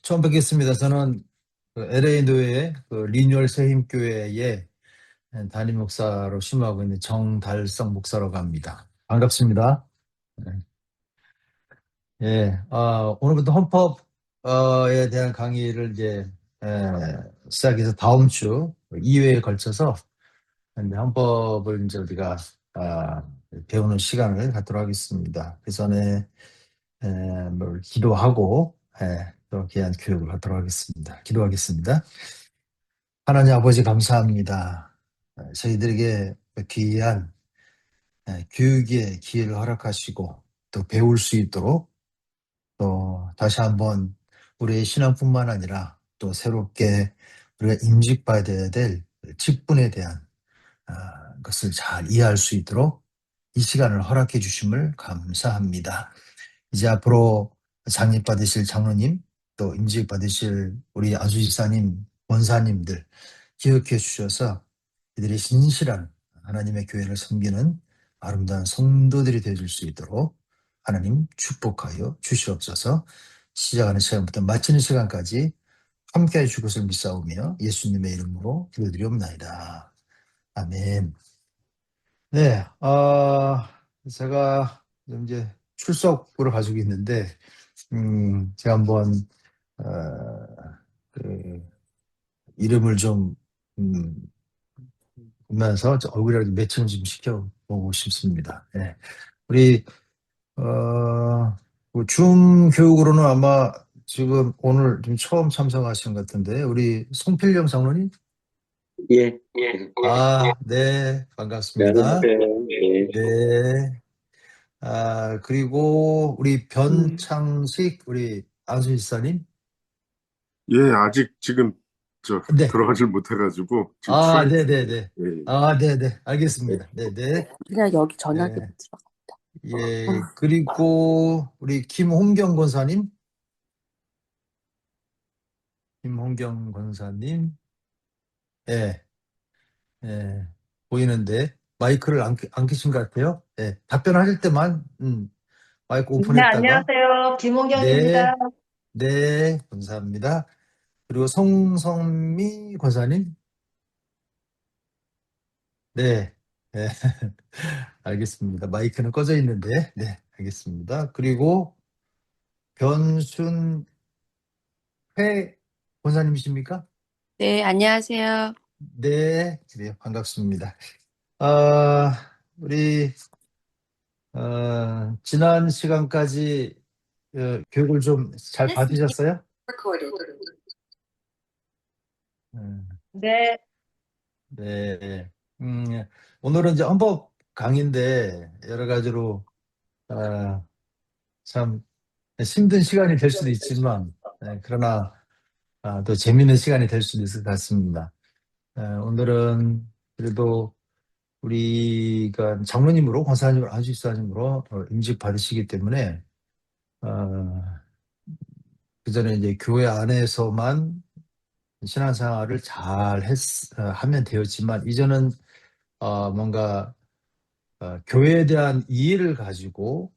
처음 뵙겠습니다. 저는 LA 노회 리뉴얼 새힘교회의 담임 목사로 심하고 있는 정달성 목사라고 합니다. 반갑습니다. 네. 예, 오늘부터 헌법에 대한 강의를 이제 시작해서 다음 주 2회에 걸쳐서 이제 헌법을 이제 우리가 배우는 시간을 갖도록 하겠습니다. 그 전에 기도하고 또 귀한 교육을 하도록 하겠습니다. 기도하겠습니다. 하나님 아버지 감사합니다. 저희들에게 귀한 교육의 기회를 허락하시고 또 배울 수 있도록 또 다시 한번 우리의 신앙뿐만 아니라 또 새롭게 우리가 임직받아야 될 직분에 대한 것을 잘 이해할 수 있도록 이 시간을 허락해 주심을 감사합니다. 이제 앞으로 장립 받으실 장로님, 또 임직 받으실 우리 아주집사님, 원사님들 기억해 주셔서 이들이 신실한 하나님의 교회를 섬기는 아름다운 성도들이 되어줄 수 있도록 하나님 축복하여 주시옵소서. 시작하는 시간부터 마치는 시간까지 함께해 주실 것을 믿사오며 예수님의 이름으로 기도드리옵나이다. 아멘. 네, 제가 이제 출석부를 가지고 있는데 제가 한번 어, 그 이름을 좀 보면서 얼굴이라도 매칭을 좀 시켜보고 싶습니다. 네. 우리 중교육으로는 아마 지금 오늘 좀 처음 참석하신 것 같은데 우리 송필령 장로님? 예, 네, 반갑습니다. 안녕하세요. 예, 네. 그리고 우리 변창식 우리 안수지사님? 예, 아직 지금 네. 들어가질 못해가지고 지금 출입. 네네네. 예, 네네. 알겠습니다. 네네. 그냥 여기 전화기 네. 들어가. 예. 그리고 우리 김홍경 권사님? 김홍경 권사님? 예. 예. 보이는데 마이크를 안 켜신 것 같아요. 예. 답변하실 때만 마이크 네, 오픈했다가 안녕하세요. 김호경입니다. 네. 네. 감사합니다. 그리고 송성미 권사님? 네. 네. 알겠습니다. 마이크는 꺼져 있는데, 네, 알겠습니다. 그리고 변순회 권사님이십니까? 네, 안녕하세요. 네, 그래요. 반갑습니다. 우리 지난 시간까지 교육을 좀 잘 받으셨어요? 음, 네, 네. 오늘은 이제 헌법 강의인데 여러 가지로 참 힘든 시간이 될 수도 있지만, 그러나 또 재미있는 시간이 될 수도 있을 것 같습니다. 오늘은 그래도 우리가 장로님으로, 권사님으로, 안수집사님으로 임직 받으시기 때문에 그 전에 이제 교회 안에서만 신앙생활을 잘 하면 되었지만 이제는 뭔가 교회에 대한 이해를 가지고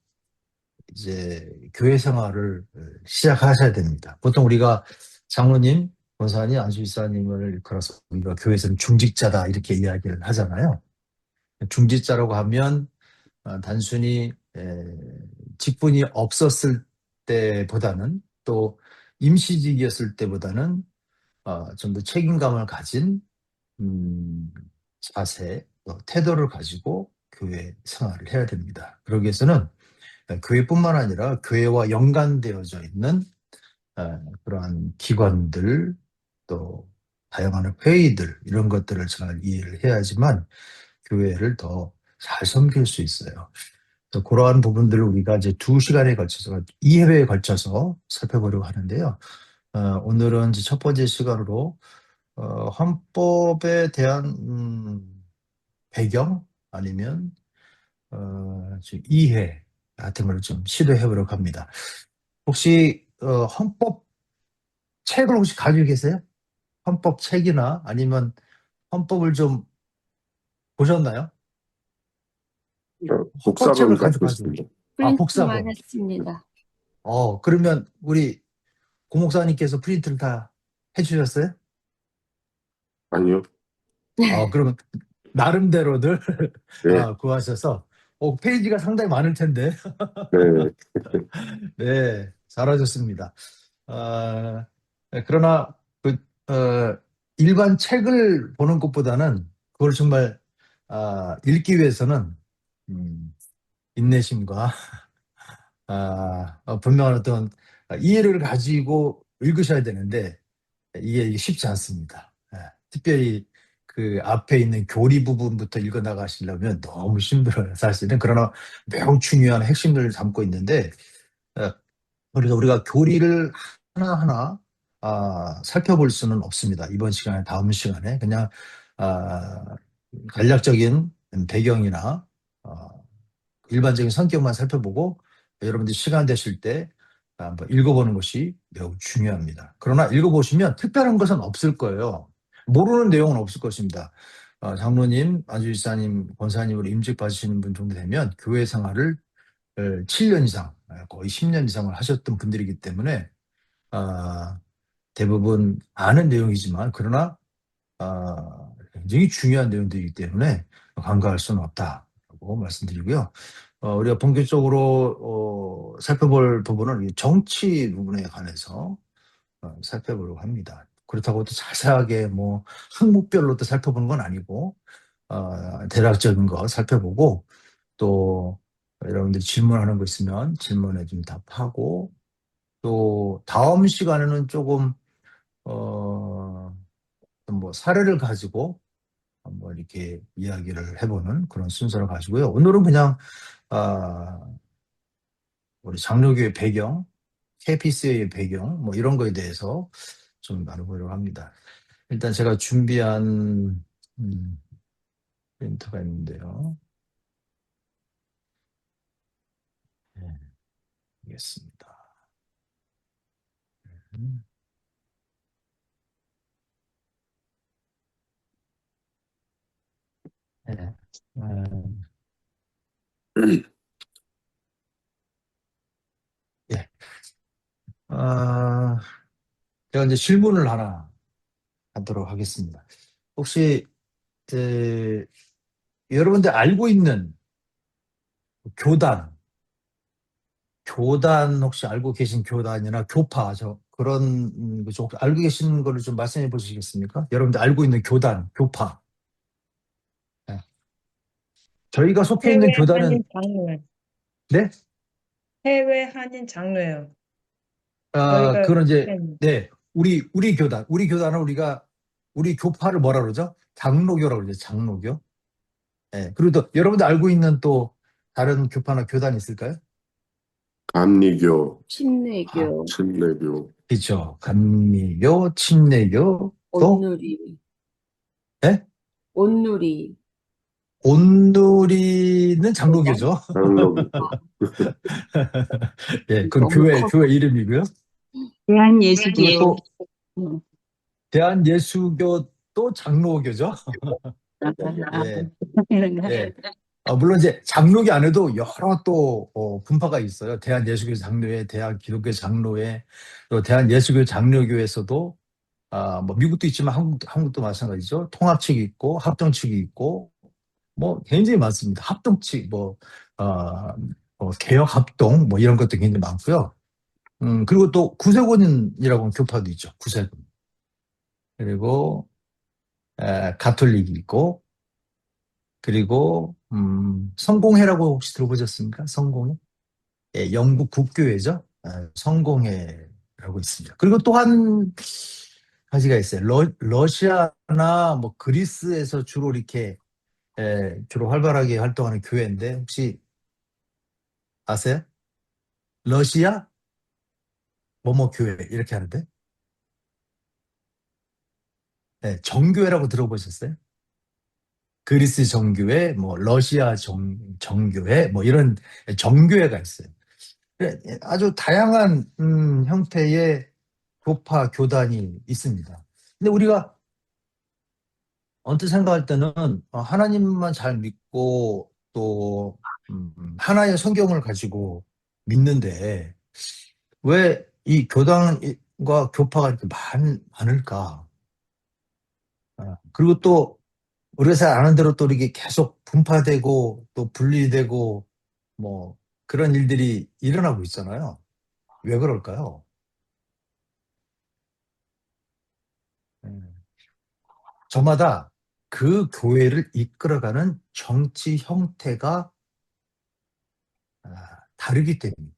이제 교회 생활을 시작하셔야 됩니다. 보통 우리가 장로님, 권사님, 안수집사님을 일컬어서 우리가 교회에서는 중직자다 이렇게 이야기를 하잖아요. 중직자라고 하면 단순히 직분이 없었을 때보다는 또 임시직이었을 때보다는 좀 더 책임감을 가진 자세, 태도를 가지고 교회 생활을 해야 됩니다. 그러기 위해서는 교회뿐만 아니라 교회와 연관되어져 있는 그러한 기관들, 또 다양한 회의들 이런 것들을 잘 이해를 해야지만 교회를 더 잘 섬길 수 있어요. 그러한 부분들을 우리가 이제 2시간에 걸쳐서 2회에 걸쳐서 살펴보려고 하는데요. 오늘은 이제 첫 번째 시간으로 헌법에 대한 배경 아니면 이해 같은 걸 좀 시도해 보려고 합니다. 혹시 헌법 책을 혹시 가지고 계세요? 헌법 책이나 아니면 헌법을 좀 보셨나요? 복사본 헌법책을 갖고 가지고. 있습니다. 프린트만 복사본. 했습니다. 그러면 우리 고 목사님께서 프린트를 다 해주셨어요? 아니요. 그러면 나름대로들 네, 구하셔서 페이지가 상당히 많을 텐데 네, 네, 잘하셨습니다. 아, 그러나 그 일반 책을 보는 것보다는 그걸 정말 읽기 위해서는 음, 인내심과 분명한 어떤 이해를 가지고 읽으셔야 되는데 이게 쉽지 않습니다. 특별히 그 앞에 있는 교리 부분부터 읽어 나가시려면 너무 힘들어요, 사실은. 그러나 매우 중요한 핵심들을 담고 있는데 어, 그래서 우리가 교리를 하나하나 살펴볼 수는 없습니다. 이번 시간에, 다음 시간에 그냥 아, 간략적인 배경이나 어, 일반적인 성격만 살펴보고 여러분들이 시간 되실 때 한번 읽어보는 것이 매우 중요합니다. 그러나 읽어보시면 특별한 것은 없을 거예요. 모르는 내용은 없을 것입니다. 장로님, 안주지사님, 권사님으로 임직 받으시는 분 정도 되면 교회 생활을 7년 이상, 거의 10년 이상을 하셨던 분들이기 때문에 대부분 아는 내용이지만 그러나 굉장히 중요한 내용들이기 때문에 간과할 수는 없다고 말씀드리고요. 우리가 본격적으로 살펴볼 부분은 이 정치 부분에 관해서 살펴보려고 합니다. 그렇다고 또 자세하게 뭐 항목별로 또 살펴보는 건 아니고 대략적인 거 살펴보고 또 여러분들이 질문하는 거 있으면 질문에 좀 답하고 또 다음 시간에는 조금 뭐 사례를 가지고 한번 이렇게 이야기를 해보는 그런 순서를 가지고요. 오늘은 그냥 아, 우리 장로교의 배경, KPC의 배경 뭐 이런 거에 대해서 좀 나눠보려고 합니다. 일단 제가 준비한 프린터가 있는데요. 네, 알겠습니다. 음, 네. 예. 아, 제가 이제 질문을 하나 하도록 하겠습니다. 혹시 여러분들 알고 있는 교단, 혹시 알고 계신 교단이나 교파, 그런 좀 알고 계신 거를 좀 말씀해 보시겠습니까? 여러분들 알고 있는 교단, 교파. 네. 저희가 속해 있는 해외 교단은 한인 장로요. 네, 해외 한인 장로요. 저희가 그런 이제 속해 있는. 네, 우리 교단은 우리 교파를 뭐라 그러죠? 장로교라고 그러죠, 장로교. 네. 그리고 또 여러분들 알고 있는 또 다른 교파나 교단이 있을까요? 감리교, 침례교, 침례교, 그렇죠. 감리교, 침례교, 또 온누리, 네? 온누리. 온누리는 장로교죠. 장로교, 예, 그건 너무 커. 교회 이름이고요. 대한예수교. 그리고 또 응. 대한예수교도 장로교죠. 예, 예. 물론 이제 장로교 안에도 여러 또 분파가 있어요. 대한예수교 장로회, 대한기독교 장로회, 또 대한예수교 장로교에서도 뭐 미국도 있지만 한국도 마찬가지죠. 통합 측이 있고 합동 측이 있고 뭐 굉장히 많습니다. 합동 측, 개혁 합동 뭐 이런 것도 굉장히 많고요. 그리고 또 구세군이라고 하는 교파도 있죠. 구세군. 그리고 가톨릭이 있고 그리고 성공회라고 혹시 들어보셨습니까? 성공회? 예, 영국 국교회죠. 성공회라고 있습니다. 그리고 또 한 가지가 있어요. 러시아나 뭐 그리스에서 주로 이렇게 주로 활발하게 활동하는 교회인데 혹시 아세요? 러시아 뭐뭐 교회 이렇게 하는데 정교회라고 들어보셨어요? 그리스 정교회, 뭐 러시아 정교회, 뭐 이런 정교회가 있어요. 아주 다양한 형태의 교파 교단이 있습니다. 근데 우리가 언뜻 생각할 때는 하나님만 잘 믿고 또 하나의 성경을 가지고 믿는데 왜 이 교단 교파가 이렇게 많을까? 그리고 또 우리가 잘 아는 대로 또 이게 계속 분파되고 또 분리되고 뭐 그런 일들이 일어나고 있잖아요. 왜 그럴까요? 음, 저마다 그 교회를 이끌어가는 정치 형태가 다르기 때문에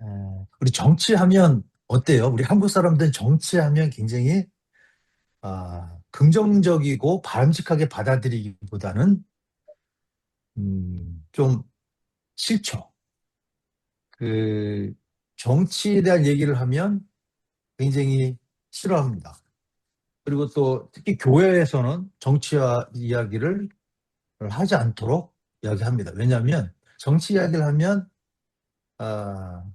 그래요. 우리 정치하면 어때요? 우리 한국 사람들은 정치하면 굉장히 긍정적이고 바람직하게 받아들이기보다는 좀 싫죠. 그 정치에 대한 얘기를 하면 굉장히 싫어합니다. 그리고 또 특히 교회에서는 정치와 이야기를 하지 않도록 이야기합니다. 왜냐하면 정치 이야기를 하면 아,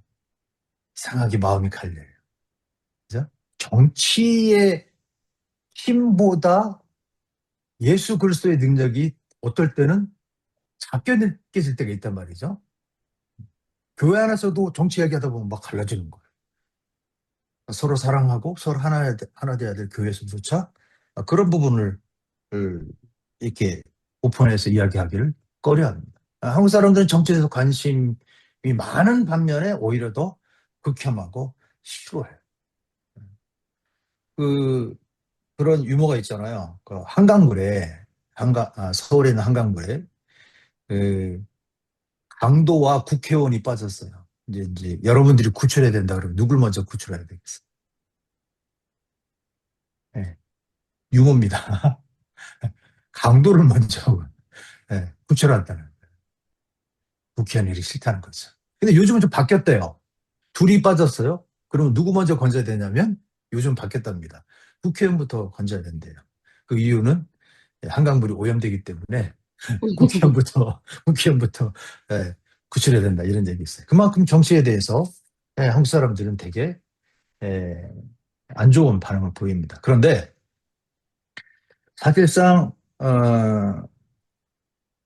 이상하게 마음이 갈려요. 그죠? 정치의 힘보다 예수 그리스도의 능력이 어떨 때는 작게 느껴질 때가 있단 말이죠. 교회 안에서도 정치 이야기하다 보면 막 갈라지는 거예요. 서로 사랑하고 서로 하나 돼야 될 교회에서조차 그런 부분을 이렇게 오픈해서 이야기하기를 꺼려합니다. 한국 사람들은 정치에서 관심이 많은 반면에 오히려 더 극혐하고 싫어해요. 그런 유머가 있잖아요. 서울에 있는 한강물에 그 강도와 국회의원이 빠졌어요. 이제 여러분들이 구출해야 된다 그러면 누굴 먼저 구출해야 되겠어요? 네, 유머입니다. 강도를 먼저 구출한다는 거예요. 국회의원 일이 싫다는 거죠. 근데 요즘은 좀 바뀌었대요. 둘이 빠졌어요. 그러면 누구 먼저 건져야 되냐면 요즘 바뀌었답니다. 국회의원부터 건져야 된대요. 그 이유는 한강물이 오염되기 때문에 국회의원부터 구출해야 된다 이런 얘기 있어요. 그만큼 정치에 대해서 한국 사람들은 되게 안 좋은 반응을 보입니다. 그런데 사실상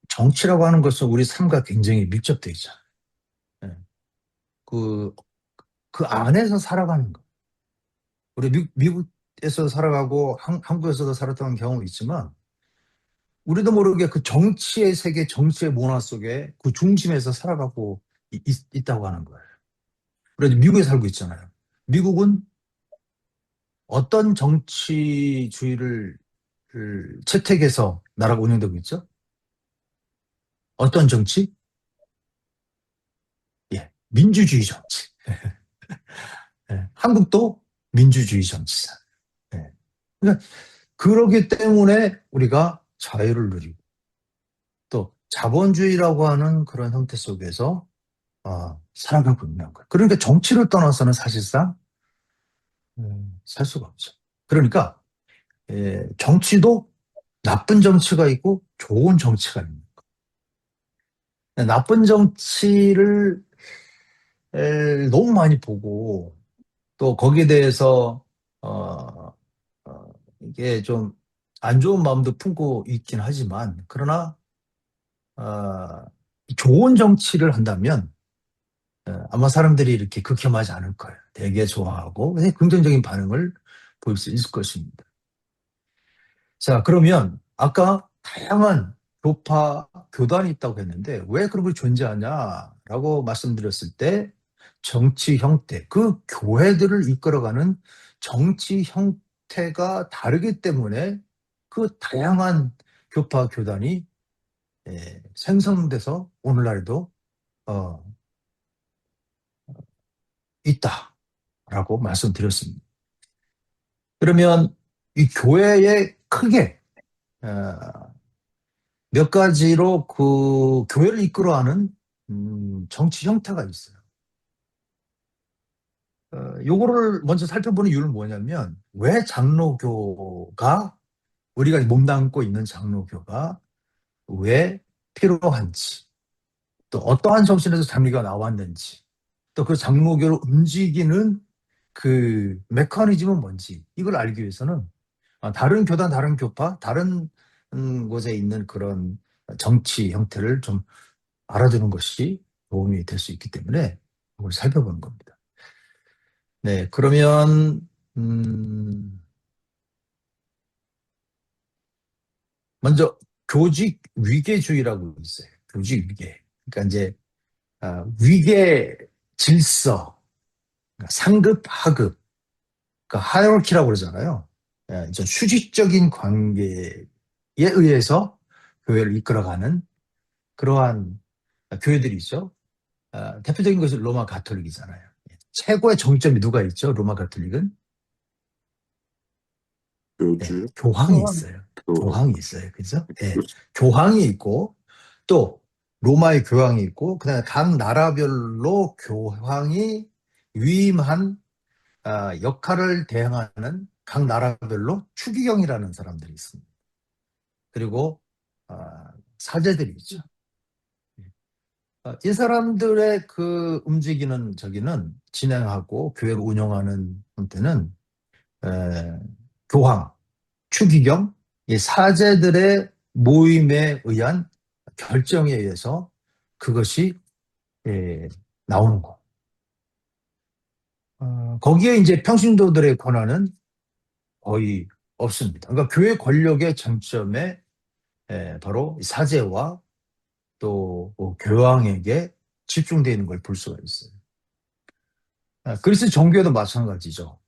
정치라고 하는 것은 우리 삶과 굉장히 밀접되어 있잖아요. 그, 그 안에서 살아가는 거. 우리 미국에서 살아가고 한국에서도 살았던 경험이 있지만 우리도 모르게 그 정치의 세계, 정치의 문화 속에 그 중심에서 살아가고 있다고 하는 거예요. 그래도 미국에 살고 있잖아요. 미국은 어떤 정치주의를 채택해서 나라가 운영되고 있죠? 어떤 정치? 예, 민주주의 정치. 한국도 민주주의 정치잖아요. 그러니까 그러기 때문에 우리가 자유를 누리고 또 자본주의라고 하는 그런 형태 속에서 살아가고 있는 거예요. 그러니까 정치를 떠나서는 사실상 살 수가 없죠. 그러니까 정치도 나쁜 정치가 있고 좋은 정치가 있는 거예요. 나쁜 정치를 너무 많이 보고 또 거기에 대해서 어, 이게 좀 안 좋은 마음도 품고 있긴 하지만 그러나 어, 좋은 정치를 한다면 아마 사람들이 이렇게 극혐하지 않을 거예요. 되게 좋아하고 긍정적인 반응을 보일 수 있을 것입니다. 자, 그러면 아까 다양한 교파, 교단이 있다고 했는데 왜 그런 걸 존재하냐라고 말씀드렸을 때 정치 형태, 그 교회들을 이끌어가는 정치 형태가 다르기 때문에 그 다양한 교파, 교단이 생성돼서 오늘날에도 어, 있다라고 말씀드렸습니다. 그러면 이 교회의 크게 몇 가지로 그 교회를 이끌어가는 정치 형태가 있어요. 요거를 먼저 살펴보는 이유는 뭐냐면 왜 장로교가 우리가 몸담고 있는 장로교가 왜 필요한지 또 어떠한 정신에서 장로교가 나왔는지 또 그 장로교를 움직이는 그 메커니즘은 뭔지 이걸 알기 위해서는 다른 교단, 다른 교파, 다른 곳에 있는 그런 정치 형태를 좀 알아두는 것이 도움이 될 수 있기 때문에 그걸 살펴보는 겁니다. 네, 그러면 먼저 교직 위계주의라고 있어요. 교직 위계. 그러니까 이제 위계 질서, 그러니까 상급 하급, 그러니까 하이어키라고 그러잖아요. 예, 좀 수직적인 관계에 의해서 교회를 이끌어가는 그러한 교회들이 있죠. 대표적인 것이 로마 가톨릭이잖아요. 최고의 정점이 누가 있죠? 로마 가톨릭은 교주, 교황이 교황. 있어요. 교황. 교황이 있어요. 그죠? 예, 교황이 있고 또 로마의 교황이 있고 그다음에 각 나라별로 교황이 위임한 역할을 대행하는 각 나라별로 추기경이라는 사람들이 있습니다. 그리고 사제들이 있죠. 이 사람들의 그 움직이는 저기는 진행하고 교회를 운영하는 형태는 교황, 추기경, 이 사제들의 모임에 의한 결정에 의해서 그것이 나오는 거. 거기에 이제 평신도들의 권한은 거의 없습니다. 그러니까 교회 권력의 쟁점에 바로 사제와 또뭐 교황에게 집중되어 있는 걸 볼 수가 있어요. 그리스 정교회도 마찬가지죠.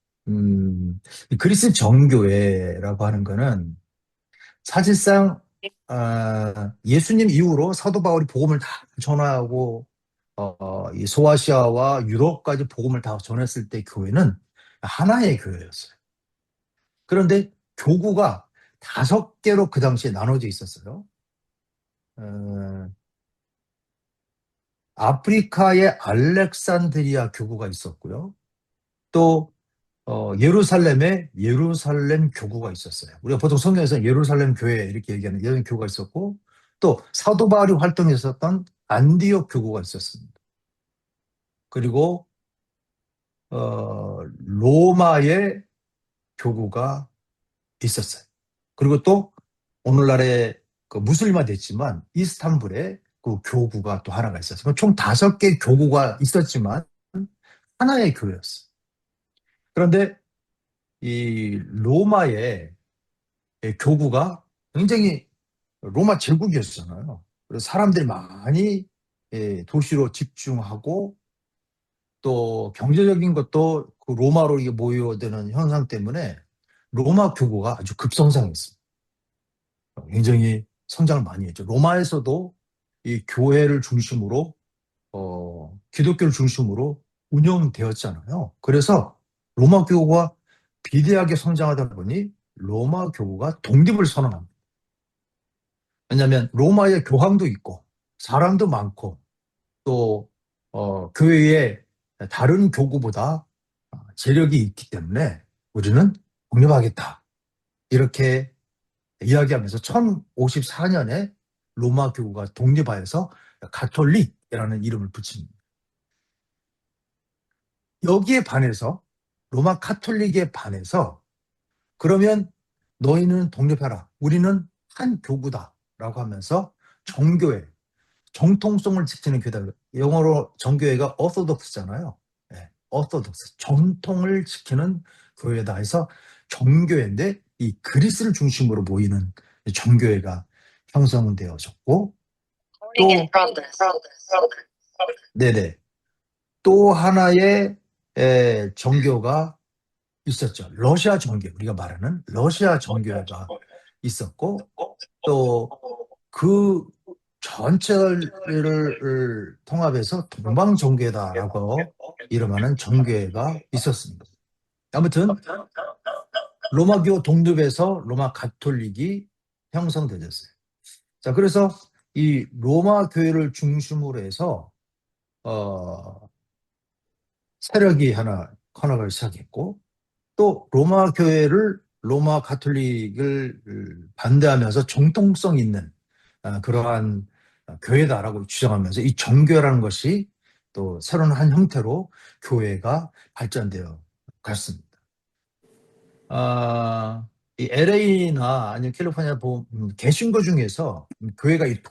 이 그리스 정교회라고 하는 거는 사실상 예수님 이후로 사도 바울이 복음을 다 전하고 이 소아시아와 유럽까지 복음을 다 전했을 때 교회는 하나의 교회였어요. 그런데 교구가 5개로 그 당시에 나눠져 있었어요. 아프리카의 알렉산드리아 교구가 있었고요. 또 예루살렘에 예루살렘 교구가 있었어요. 우리가 보통 성경에서 예루살렘 교회 이렇게 얘기하는 이런 교구가 있었고 또 사도 바울이 활동했었던 안디옥 교구가 있었습니다. 그리고 로마의 교구가 있었어요. 그리고 또 오늘날의 그 무슬림화 됐지만 이스탄불에 그 교구가 또 하나가 있었어요. 총 5개 교구가 있었지만 하나의 교회였어요. 그런데 이 로마의 교구가 굉장히 로마 제국이었잖아요. 그래서 사람들이 많이 도시로 집중하고 또 경제적인 것도 그 로마로 이게 모여드는 현상 때문에 로마 교구가 아주 급성장했습니다. 굉장히 성장을 많이 했죠. 로마에서도 이 교회를 중심으로 기독교를 중심으로 운영되었잖아요. 그래서 로마 교구가 비대하게 성장하다 보니 로마 교구가 독립을 선언합니다. 왜냐하면 로마의 교황도 있고 사람도 많고 또 교회에 다른 교구보다 재력이 있기 때문에 우리는 독립하겠다. 이렇게 이야기하면서 1054년에 로마 교구가 독립하여서 가톨릭이라는 이름을 붙입니다. 여기에 반해서 로마 카톨릭에 반해서 그러면 너희는 독립해라. 우리는 한 교구다라고 하면서 정교회, 정통성을 지키는 교회다. 영어로 정교회가 orthodox잖아요. 네, orthodox, 정통을 지키는 교회다 해서 정교회인데 이 그리스를 중심으로 모이는 정교회가 형성되어졌고 또 네네 또 하나의 정교가 있었죠. 러시아 정교, 우리가 말하는 러시아 정교회가 있었고 또 그 전체를 통합해서 동방정교회다라고 이름하는 정교회가 있었습니다. 아무튼 로마교 독립에서 로마 가톨릭이 형성되었어요. 자, 그래서 이 로마 교회를 중심으로 해서 세력이 하나 커나가기 시작했고 또 로마 교회를 로마 가톨릭을 반대하면서 정통성 있는 그러한 교회다라고 주장하면서 이 정교회라는 것이 또 새로운 한 형태로 교회가 발전되어 갔습니다. 이 LA나 아니면 캘리포니아 개신교 중에서 교회가 이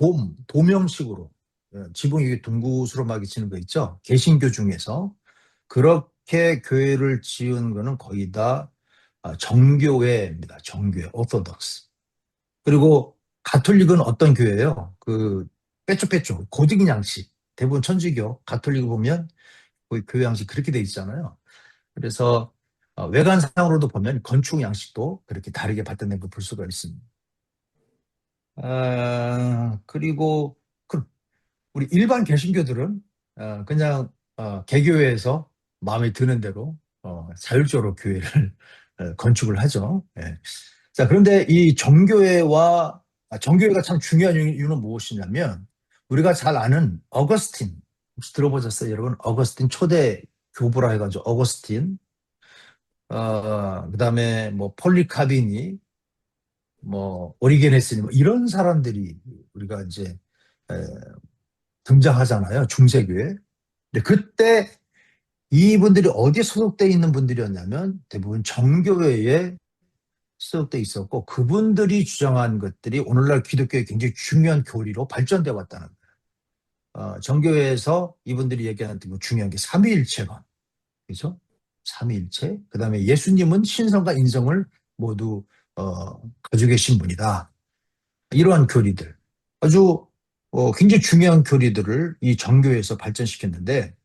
도명식으로 지붕이 둥구스름하게 치는 거 있죠. 개신교 중에서 그렇게 교회를 지은 거는 거의 다 정교회입니다. 정교회, 오토독스. 그리고 가톨릭은 어떤 교회예요? 그 빼쪽빼쪽 고딕 양식. 대부분 천주교, 가톨릭 보면 거의 교회 양식 그렇게 돼 있잖아요. 그래서 외관상으로도 보면 건축 양식도 그렇게 다르게 발달된 걸 볼 수가 있습니다. 그리고 우리 일반 개신교들은 그냥 개교회에서 마음에 드는 대로 자율적으로 교회를 건축을 하죠. 예. 자, 그런데 이 정교회가 참 중요한 이유는 무엇이냐면 우리가 잘 아는 어거스틴 혹시 들어보셨어요, 여러분? 어거스틴 초대 교부라 해가지고 어거스틴, 그다음에 뭐 폴리카비니, 뭐 오리게네스니 뭐 이런 사람들이 우리가 이제 에, 등장하잖아요, 중세교회. 근데 그때 이분들이 어디에 소속돼 있는 분들이었냐면 대부분 정교회에 소속돼 있었고 그분들이 주장한 것들이 오늘날 기독교의 굉장히 중요한 교리로 발전돼 왔다는 거예요. 정교회에서 이분들이 얘기하는 뭐 중요한 게 삼위일체론, 그죠? 삼위일체. 그다음에 예수님은 신성과 인성을 모두 가지고 계신 분이다. 이러한 교리들, 아주 굉장히 중요한 교리들을 이 정교회에서 발전시켰는데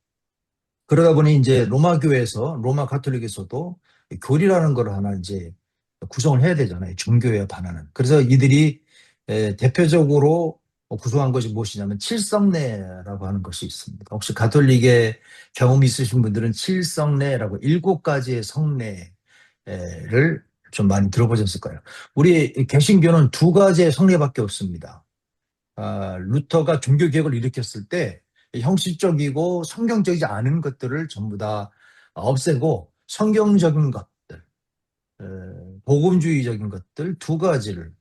그러다 보니 이제 로마 교회에서 로마 가톨릭에서도 교리라는 걸 하나 이제 구성을 해야 되잖아요. 정교회에 반하는. 그래서 이들이 대표적으로 구성한 것이 무엇이냐면 칠성례라고 하는 것이 있습니다. 혹시 가톨릭에 경험 있으신 분들은 칠성례라고 7가지의 성례를 좀 많이 들어보셨을 거예요. 우리 개신교는 2가지의 성례밖에 없습니다. 루터가 종교개혁을 일으켰을 때 형식적이고 성경적이지 않은 것들을 전부 다 없애고 성경적인 것들, 복음주의적인 것들 2가지를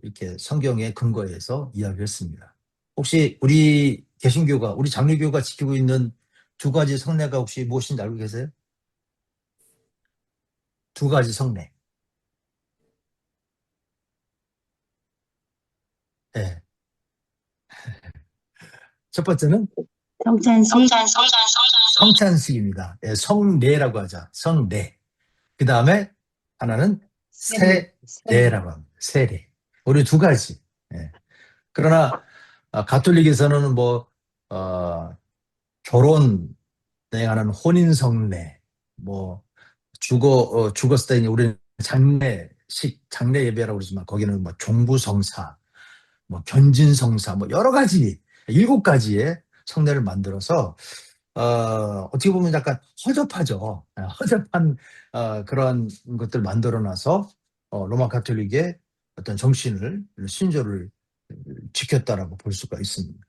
이렇게 성경에 근거해서 이야기했습니다. 혹시 우리 개신교가, 우리 장로교가 지키고 있는 2가지 성례가 혹시 무엇인지 알고 계세요? 2가지 성례. 네. 첫 번째는 성찬식, 성찬식입니다. 예, 성례라고 하자. 성례. 그 다음에 하나는 세례. 세례라고 합니다. 세례. 우리 2가지. 예. 그러나 가톨릭에서는 뭐 결혼에 관한 혼인성례, 뭐 죽었을 때 우리는 장례 예배라고 그러지만 거기는 뭐 종부성사, 뭐 견진성사, 뭐 여러 가지 7가지의 성례를 만들어서 어떻게 보면 약간 허접하죠. 허접한 그런 것들 만들어놔서 로마 가톨릭의 어떤 정신을, 신조를 지켰다라고 볼 수가 있습니다.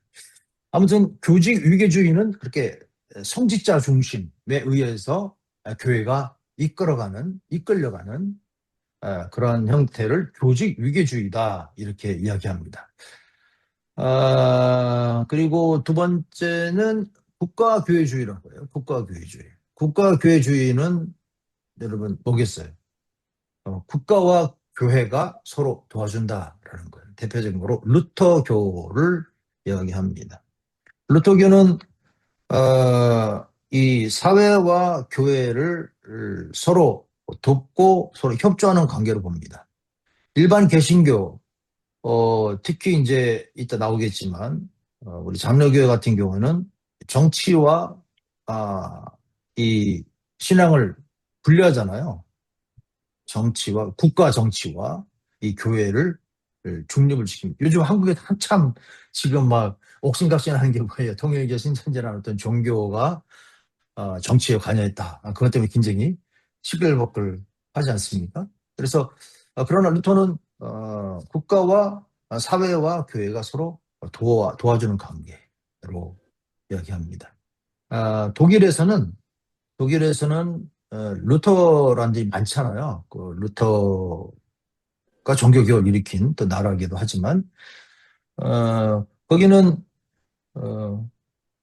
아무튼 교직 위계주의는 그렇게 성직자 중심에 의해서 교회가 이끌려가는 그런 형태를 교직 위계주의다 이렇게 이야기합니다. 그리고 2번째는 국가교회주의라고 해요. 국가교회주의. 국가교회주의는 여러분 뭐겠어요? 국가와 교회가 서로 도와준다라는 거예요. 대표적으로 루터교를 이야기합니다. 루터교는 이 사회와 교회를 서로 돕고 서로 협조하는 관계로 봅니다. 일반 개신교, 특히 이제 이따 나오겠지만 우리 장로교회 같은 경우는 정치와 이 신앙을 분리하잖아요. 국가 정치와 이 교회를 중립을 지킵니다. 요즘 한국에 한참 지금 막 옥신각신하는 게 뭐예요? 통일교 신천지라는 어떤 종교가 정치에 관여했다. 그것 때문에 굉장히 시끌벅글 하지 않습니까? 그래서 그러나 루터는 국가와 사회와 교회가 서로 도와주는 관계로 이야기합니다. 독일에서는 루터란들이 많잖아요. 그 루터가 종교개혁을 일으킨 또 나라이기도 하지만 거기는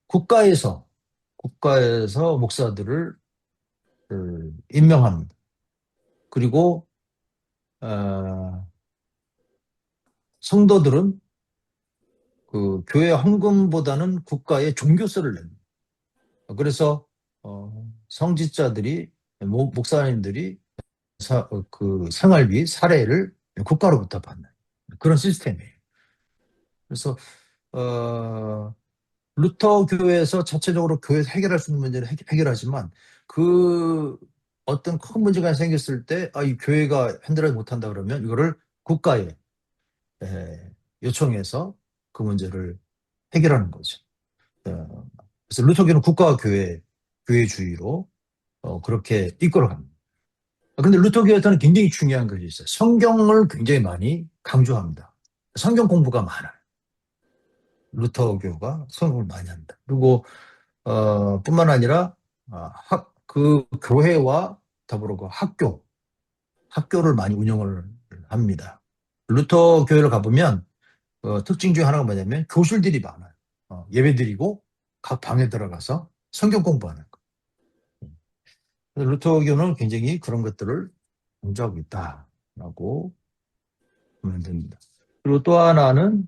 국가에서 목사들을 임명합니다. 그리고 성도들은 그 교회 헌금보다는 국가에 종교세를 냅니다. 그래서 성직자들이, 목사님들이 그 생활비, 사례를 국가로부터 받는 그런 시스템이에요. 그래서 루터 교회에서 자체적으로 교회에서 해결할 수 있는 문제를 해결하지만 그 어떤 큰 문제가 생겼을 때 이 교회가 핸들하지 못한다 그러면 이거를 국가에 요청해서 그 문제를 해결하는 거죠. 그래서 루터교는 국가와 교회주의로 그렇게 이끌어갑니다. 근데 루터교에서는 굉장히 중요한 것이 있어요. 성경을 굉장히 많이 강조합니다. 성경 공부가 많아요. 루터교가 성경을 많이 합니다. 그리고 뿐만 아니라 그 교회와 더불어 그 학교를 많이 운영을 합니다. 루터 교회를 가보면 특징 중에 하나가 뭐냐면 교실들이 많아요. 예배드리고 각 방에 들어가서 성경 공부하는 거. 루터교는 굉장히 그런 것들을 강조하고 있다라고 보면 됩니다. 그리고 또 하나는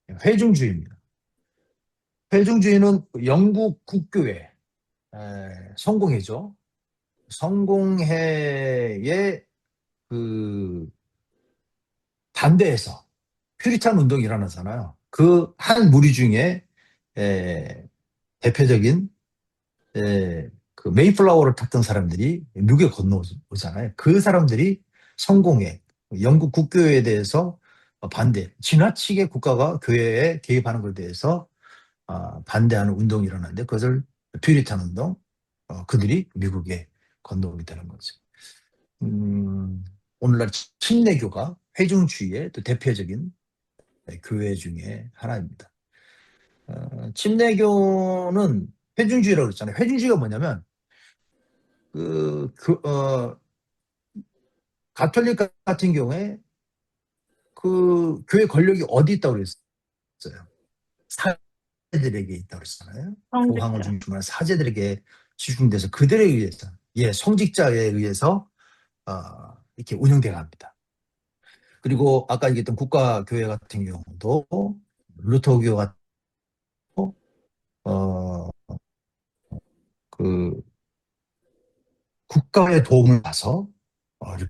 회중주의입니다. 회중주의는 영국 국교회 성공회죠. 성공회의 그 반대해서 퓨리탄 운동이 일어나잖아요. 그 한 무리 중에 대표적인 그 메이플라워를 탔던 사람들이 미국에 건너오잖아요. 그 사람들이 성공회, 영국 국교회에 대해서 반대, 지나치게 국가가 교회에 개입하는 것에 대해서 반대하는 운동이 일어나는데 그것을 퓨리탄 운동, 그들이 미국에 건너오게 되는 거죠. 오늘날 침례교가 회중주의의 또 대표적인 교회 중에 하나입니다. 침례교는 회중주의라고 그랬잖아요. 회중주의가 뭐냐면 가톨릭 같은 경우에 그 교회 권력이 어디 있다고 그랬어요? 사제들에게 있다고 그랬잖아요. 교황을 중심으로 한 사제들에게 집중돼서 그들에 의해서, 성직자에 의해서 이렇게 운영되어 갑니다. 그리고 아까 얘기했던 국가교회 같은 경우도 루터교 같은 그 국가의 도움을 받아서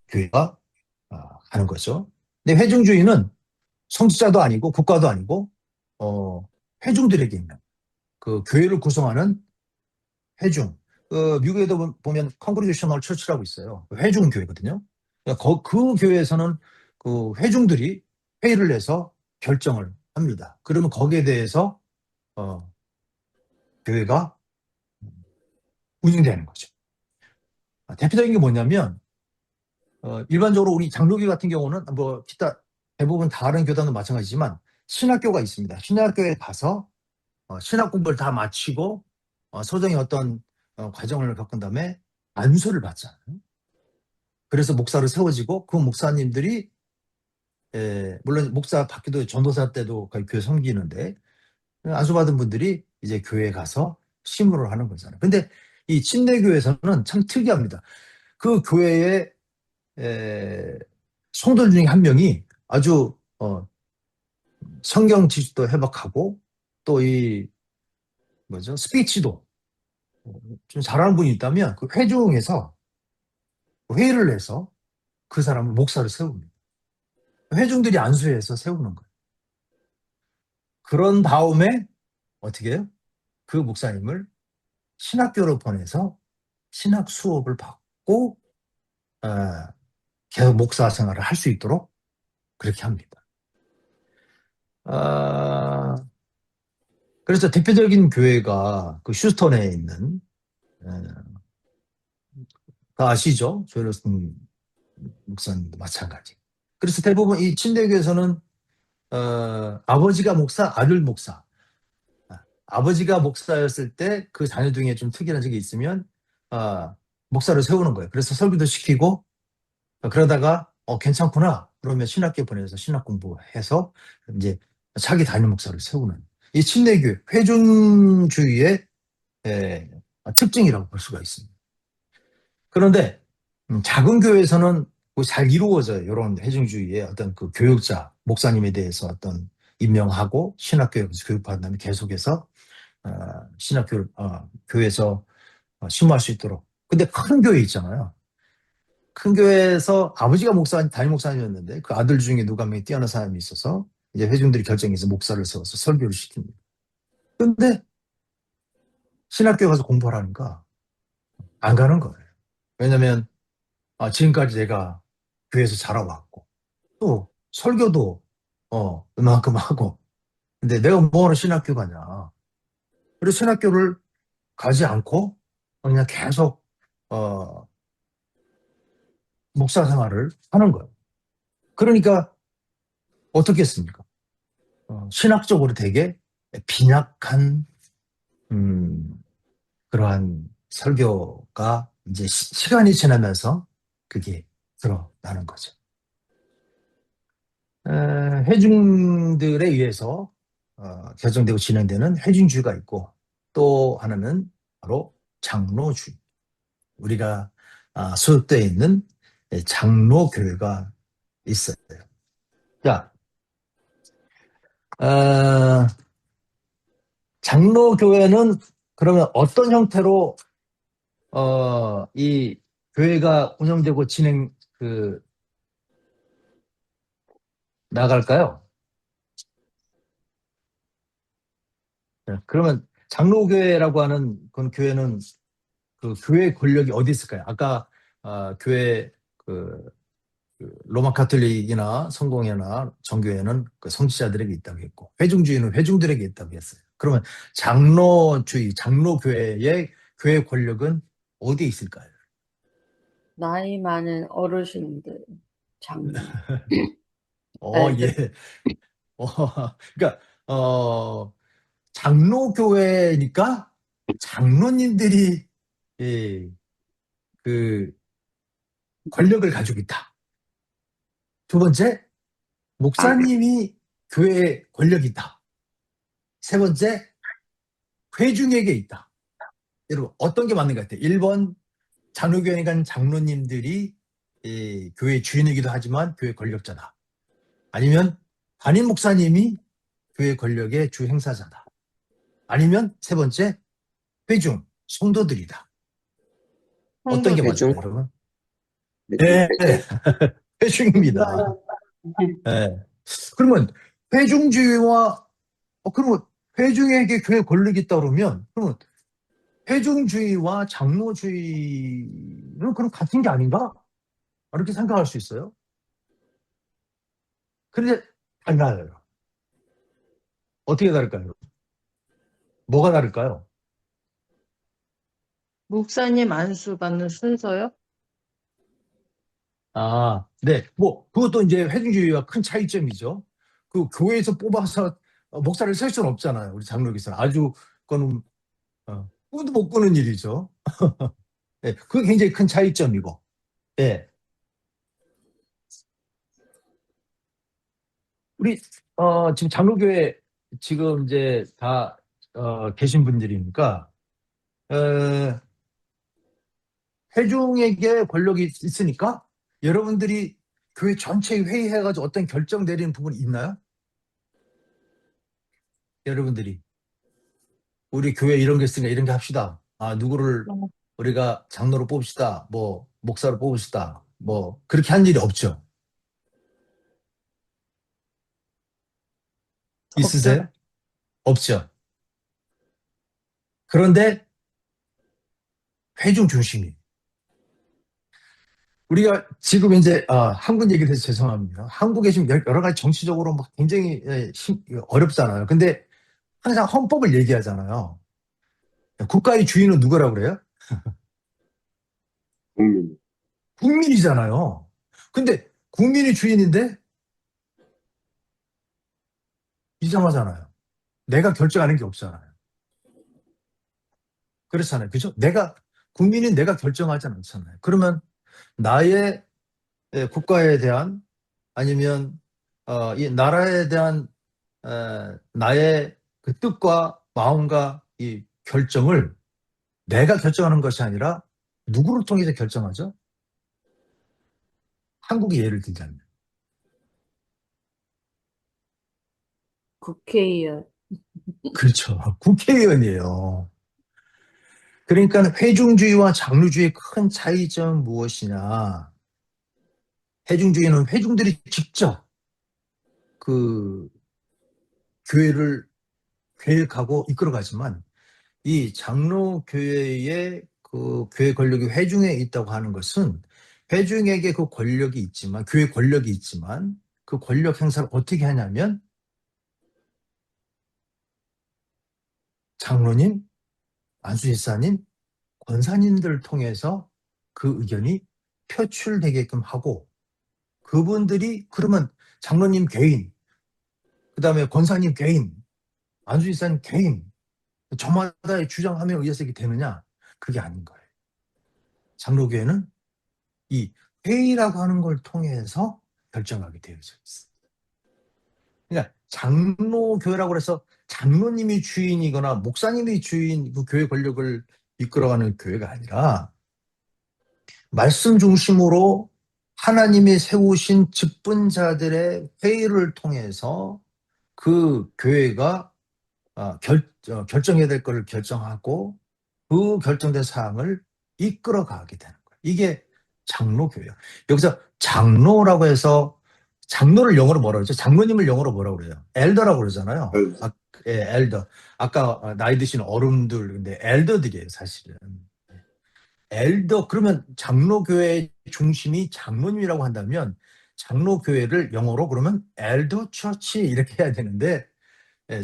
교회가 하는 거죠. 근데 회중주의는 성직자도 아니고 국가도 아니고 회중들에게 있는 그 교회를 구성하는 회중. 미국에도 보면 컨그리게이셔널 처치라고 있어요. 회중 교회거든요. 그러니까 그 교회에서는 그 회중들이 회의를 해서 결정을 합니다. 그러면 거기에 대해서 교회가 운영되는 거죠. 대표적인 게 뭐냐면 일반적으로 우리 장로교 같은 경우는 뭐 기타 대부분 다른 교단도 마찬가지지만 신학교가 있습니다. 신학교에 가서 신학 공부를 다 마치고 소정의 어떤 과정을 겪은 다음에 안수를 받잖아요. 그래서 목사를 세워지고 그 목사님들이 물론 목사 받기도 전도사 때도 거의 교회 섬기는데 안수받은 분들이 이제 교회에 가서 심으를 하는 거잖아요. 근데 이 침례교에서는 참 특이합니다. 그 교회의 성도들 중에 한 명이 아주 성경 지식도 해박하고 또 이 스피치도 좀 잘하는 분이 있다면 그 회중에서 회의를 해서 그 사람을 목사를 세웁니다. 회중들이 안수해서 세우는 거예요. 그런 다음에 어떻게 해요? 그 목사님을 신학교로 보내서 신학 수업을 받고 계속 목사 생활을 할 수 있도록 그렇게 합니다. 그래서 대표적인 교회가 그 휴스턴에 있는 다 아시죠? 조엘슨 목사님도 마찬가지. 그래서 대부분 이 침례교에서는 아버지가 목사, 아들 목사. 아버지가 목사였을 때 그 자녀 중에 좀 특이한 적이 있으면 목사를 세우는 거예요. 그래서 설교도 시키고 그러다가 괜찮구나 그러면 신학교 보내서 신학 공부해서 이제 자기 담임 목사를 세우는 이 침례교 회중주의의 특징이라고 볼 수가 있습니다. 그런데 작은 교회에서는 잘 이루어져요. 이런 회중주의의 어떤 그 교육자, 목사님에 대해서 어떤 임명하고 신학교에서 교육받는 다음에 계속해서 교회에서 심무할 수 있도록 근데 큰 교회 있잖아요. 큰 교회에서 아버지가 담임 목사님이었는데 그 아들 중에 누가 한 명이 뛰어난 사람이 있어서 이제 회중들이 결정해서 목사를 세워서 설교를 시킵니다. 근데 신학교에 가서 공부를 하니까 안 가는 거예요. 왜냐면 지금까지 내가 교회에서 자라왔고 또 설교도 이만큼 하고 근데 내가 뭐하러 신학교 가냐. 그래서 신학교를 가지 않고 그냥 계속 어, 목사 생활을 하는 거예요. 그러니까 어떻겠습니까? 신학적으로 되게 빈약한 그러한 설교가 이제 시간이 지나면서 그게 드러나는 거죠. 회중들에 의해서 결정되고 진행되는 회중주의가 있고 또 하나는 바로 장로주의. 우리가 소속되어 있는 장로교회가 있어요. 자, 어, 장로교회는 그러면 어떤 형태로 이 교회가 운영되고 나갈까요? 그러면 장로교회라고 하는 그런 교회는 그 교회 권력이 어디 있을까요? 아까 교회 로마 카톨릭이나 성공회나 정교회는 그 성지자들에게 있다고 했고 회중주의는 회중들에게 있다고 했어요. 그러면 장로교회의 교회 권력은 어디에 있을까요? 나이 많은 어르신들, 장로. 예. 그러니까 장로교회니까 장로님들이 예, 그 권력을 가지고 있다. 두 번째, 목사님이 교회에 권력이 있다. 세 번째, 회중에게 있다. 여러분 어떤 게 맞는 것 같아요? 1번 장로교회니까 장로님들이 교회 주인이기도 하지만 교회 권력자다. 아니면 담임 목사님이 교회 권력의 주 행사자다. 아니면 세 번째, 회중, 성도들이다. 어떤 게 회중. 맞을까요, 여러분? 회중. 네, 회중입니다. 네. 그러면 회중주의와 그러면 회중에게 교회 권력이 있다 그러면 회중주의와 장로주의는 그럼 같은 게 아닌가? 이렇게 생각할 수 있어요. 그런데 달라요. 어떻게 다를까요? 뭐가 다를까요? 목사님 안수 받는 순서요? 네. 뭐, 그것도 이제 회중주의와 큰 차이점이죠. 그 교회에서 뽑아서 목사를 셀 수는 없잖아요. 우리 장로교에서는. 아주, 그거는, 꿈도 못 꾸는 일이죠. 네. 그게 굉장히 큰 차이점이고. 예. 우리, 지금 장로교회 지금 이제 다, 계신 분들이니까, 어, 회중에게 권력이 있으니까 여러분들이 교회 전체 회의해가지고 어떤 결정 내리는 부분이 있나요? 여러분들이 우리 교회 이런 게 있으니까 이런 게 합시다. 누구를 우리가 장로로 뽑읍시다. 뭐 목사로 뽑읍시다. 뭐 그렇게 한 일이 없죠. 있으세요? 없죠. 그런데 회중 중심이. 우리가 지금 이제 한국 얘기를 해서 죄송합니다. 한국에 지금 여러 가지 정치적으로 막 굉장히 어렵잖아요. 근데 항상 헌법을 얘기하잖아요. 국가의 주인은 누구라고 그래요? 국민. 국민이잖아요. 근데 국민이 주인인데 이상하잖아요. 내가 결정하는 게 없잖아요. 그렇잖아요. 그죠? 국민인 내가 결정하지 않잖아요. 그러면 나의 국가에 대한 아니면 이 나라에 대한 나의 그 뜻과 마음과 이 결정을 내가 결정하는 것이 아니라 누구를 통해서 결정하죠? 한국의 예를 들자면. 국회의원. 그렇죠. 국회의원이에요. 그러니까 회중주의와 장로주의의 큰 차이점은 무엇이냐? 회중주의는 회중들이 직접 그 교회를 계획하고 이끌어가지만 이 장로교회의 그 교회 권력이 회중에 있다고 하는 것은 회중에게 그 권력이 있지만 교회 권력이 있지만 그 권력 행사를 어떻게 하냐면 장로님, 안수집사님, 권사님들을 통해서 그 의견이 표출되게끔 하고 그분들이 그러면 장로님 개인, 그 다음에 권사님 개인, 안수집사님 개인 저마다의 주장함에 의해서 이게 되느냐? 그게 아닌 거예요. 장로교회는 이 회의라고 하는 걸 통해서 결정하게 되어져 있어요. 그러니까 장로교회라고 해서 장로님이 주인이거나 목사님이 주인 그 교회 권력을 이끌어가는 교회가 아니라 말씀 중심으로 하나님이 세우신 직분자들의 회의를 통해서 그 교회가 결정해야 될 것을 결정하고 그 결정된 사항을 이끌어가게 되는 거예요. 이게 장로교회예요. 여기서 장로라고 해서 장로를 영어로 뭐라고 그러죠? 장로님을 영어로 뭐라고 그래요? 엘더라고 그러잖아요. 엘더. 아까 나이 드신 어른들, 근데 엘더들이에요, 사실은. 엘더, 그러면 장로교회의 중심이 장로님이라고 한다면 장로교회를 영어로 그러면 엘더 처치 이렇게 해야 되는데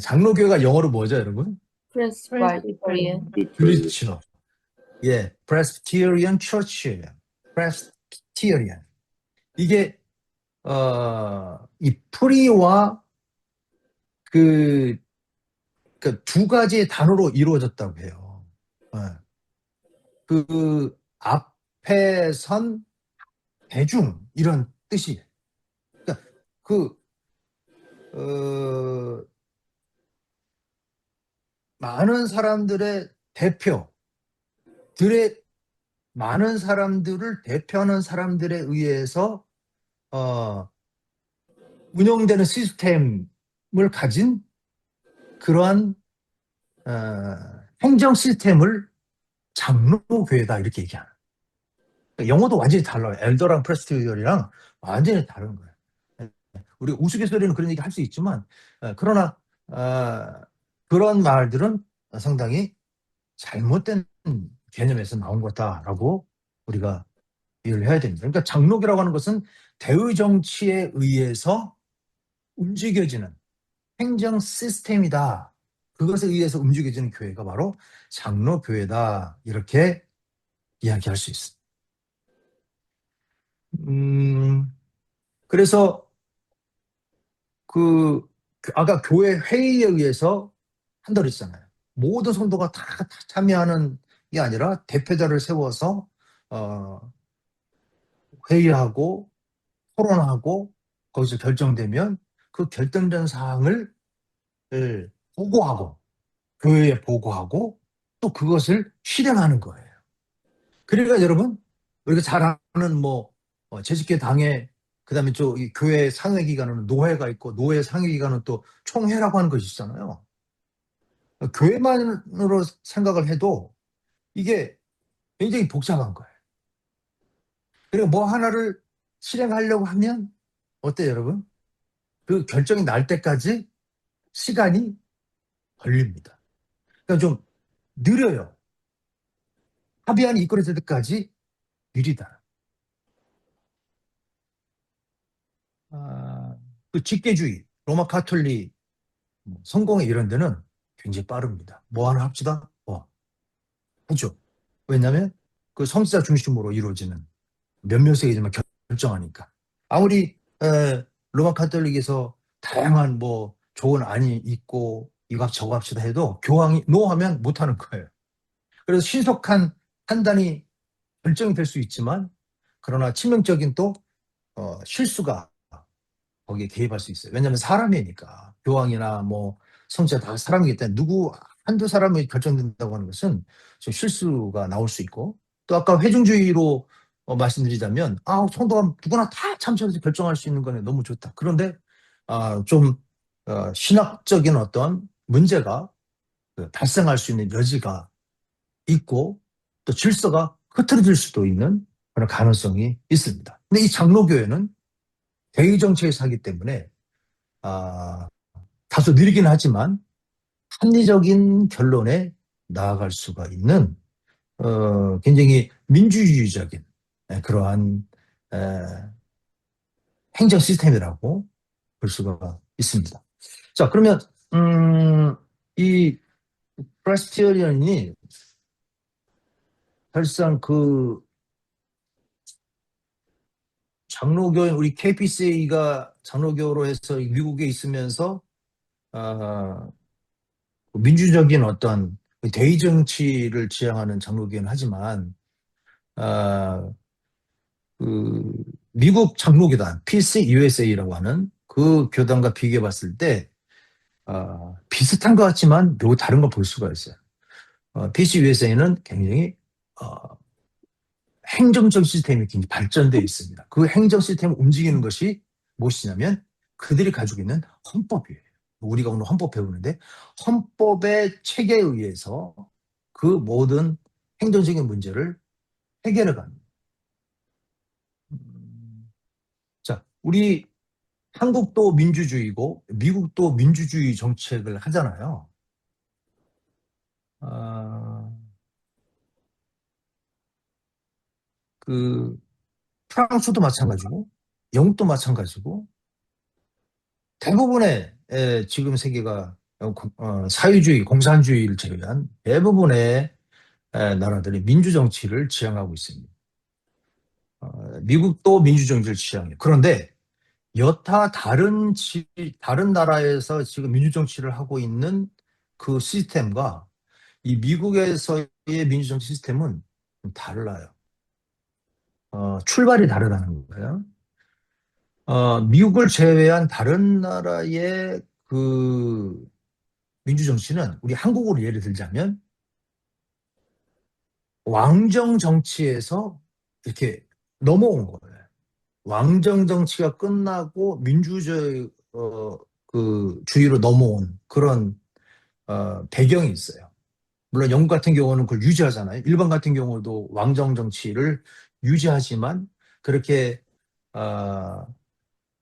장로교회가 영어로 뭐죠, 여러분? Presbyterian. 그렇죠. 예, Presbyterian Church예요. Presbyterian. 이게 이 프리와 그 두 가지의 단어로 이루어졌다고 해요. 그 앞에 선 대중 이런 뜻이에요. 그러니까 많은 사람들의 대표들의 많은 사람들을 대표하는 사람들에 의해서 운영되는 시스템을 가진 그러한 행정 시스템을 장로교회다 이렇게 얘기하는. 영어도 완전히 달라요. 엘더랑 프레스티리언이랑 완전히 다른 거예요. 우리 우스갯소리는 그런 얘기 할 수 있지만 그러나 그런 말들은 상당히 잘못된 개념에서 나온 거다라고 우리가 이해를 해야 됩니다. 그러니까 장로교라고 하는 것은 대의 정치에 의해서 움직여지는 행정 시스템이다. 그것에 의해서 움직여지는 교회가 바로 장로교회다. 이렇게 이야기할 수 있습니다. 그래서 아까 교회 회의에 의해서 한다고 했잖아요. 모든 성도가 다 참여하는 게 아니라 대표자를 세워서 회의하고 토론하고 거기서 결정되면 그 결정된 사항을 보고하고 교회에 보고하고 또 그것을 실행하는 거예요. 그러니까 여러분 우리가 잘 아는 재직계 당회 그다음에 또 이 교회 상회기관은 노회가 있고 노회 상회기관은 또 총회라고 하는 것이 있잖아요. 교회만으로 생각을 해도 이게 굉장히 복잡한 거예요. 그리고 뭐 하나를 실행하려고 하면 어때요, 여러분? 그 결정이 날 때까지 시간이 걸립니다. 그러니까 좀 느려요. 합의안이 이끌어질 때까지 느리다. 그 직계주의, 로마 카톨릭, 성공회 이런 데는 굉장히 빠릅니다. 뭐 하나 합시다? 하죠. 왜냐하면 그 성직자 중심으로 이루어지는 몇몇에게지만 결정하니까. 아무리 로마 카톨릭에서 다양한 좋은 안이 있고 이거 저거 합시다 해도 교황이 노하면 못하는 거예요. 그래서 신속한 판단이 결정이 될 수 있지만 그러나 치명적인 또 실수가 거기에 개입할 수 있어요. 왜냐하면 사람이니까 교황이나 성자 다 사람이기 때문에 누구 한두 사람이 결정된다고 하는 것은 좀 실수가 나올 수 있고 또 아까 회중주의로 말씀드리자면 성도가 누구나 다 참석해서 결정할 수 있는 거는 너무 좋다. 그런데 좀 신학적인 어떤 문제가 발생할 수 있는 여지가 있고 또 질서가 흐트러질 수도 있는 그런 가능성이 있습니다. 근데 이 장로교회는 대의 정치에서 하기 때문에 다소 느리긴 하지만 합리적인 결론에 나아갈 수가 있는 굉장히 민주주의적인 그러한 행정 시스템이라고 볼 수가 있습니다. 자, 그러면 이 프레스비테리언이 사실상 그 장로교 우리 KPCA가 장로교로 해서 미국에 있으면서 민주적인 어떤 대의 정치를 지향하는 장로교는 하지만 그 미국 장로교단 PCUSA라고 하는 그 교단과 비교해 봤을 때 비슷한 것 같지만 매우 다른 걸 볼 수가 있어요. PCUSA는 굉장히 행정적 시스템이 굉장히 발전되어 있습니다. 그 행정 시스템을 움직이는 것이 무엇이냐면 그들이 가지고 있는 헌법이에요. 우리가 오늘 헌법 배우는데 헌법의 체계에 의해서 그 모든 행정적인 문제를 해결해 갑니다. 자, 우리 한국도 민주주의고 미국도 민주주의 정책을 하잖아요. 그 프랑스도 마찬가지고 영국도 마찬가지고 대부분의 지금 세계가 사회주의, 공산주의를 제외한 대부분의 나라들이 민주정치를 지향하고 있습니다. 미국도 민주정치를 지향해요. 그런데 여타 다른 나라에서 지금 민주정치를 하고 있는 그 시스템과 이 미국에서의 민주정치 시스템은 달라요. 출발이 다르다는 거예요. 미국을 제외한 다른 나라의 그 민주정치는 우리 한국으로 예를 들자면 왕정 정치에서 이렇게 넘어온 거예요. 왕정 정치가 끝나고 민주주의 그 주의로 넘어온 그런 배경이 있어요. 물론 영국 같은 경우는 그걸 유지하잖아요. 일본 같은 경우도 왕정 정치를 유지하지만 그렇게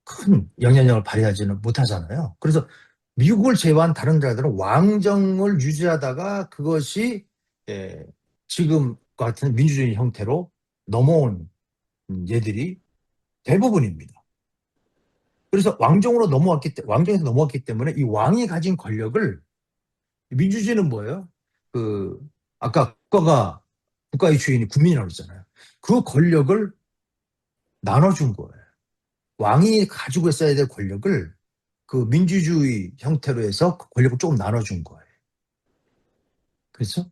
큰 영향력을 발휘하지는 못하잖아요. 그래서 미국을 제외한 다른 나라들은 왕정을 유지하다가 그것이 지금 같은 민주주의 형태로 넘어온 예들이 대부분입니다. 그래서 왕정에서 넘어왔기 때문에 이 왕이 가진 권력을 민주주의는 뭐예요? 아까 국가의 주인이 국민이라고 했잖아요. 그 권력을 나눠준 거예요. 왕이 가지고 있어야 될 권력을 그 민주주의 형태로 해서 그 권력을 조금 나눠준 거예요. 그렇죠?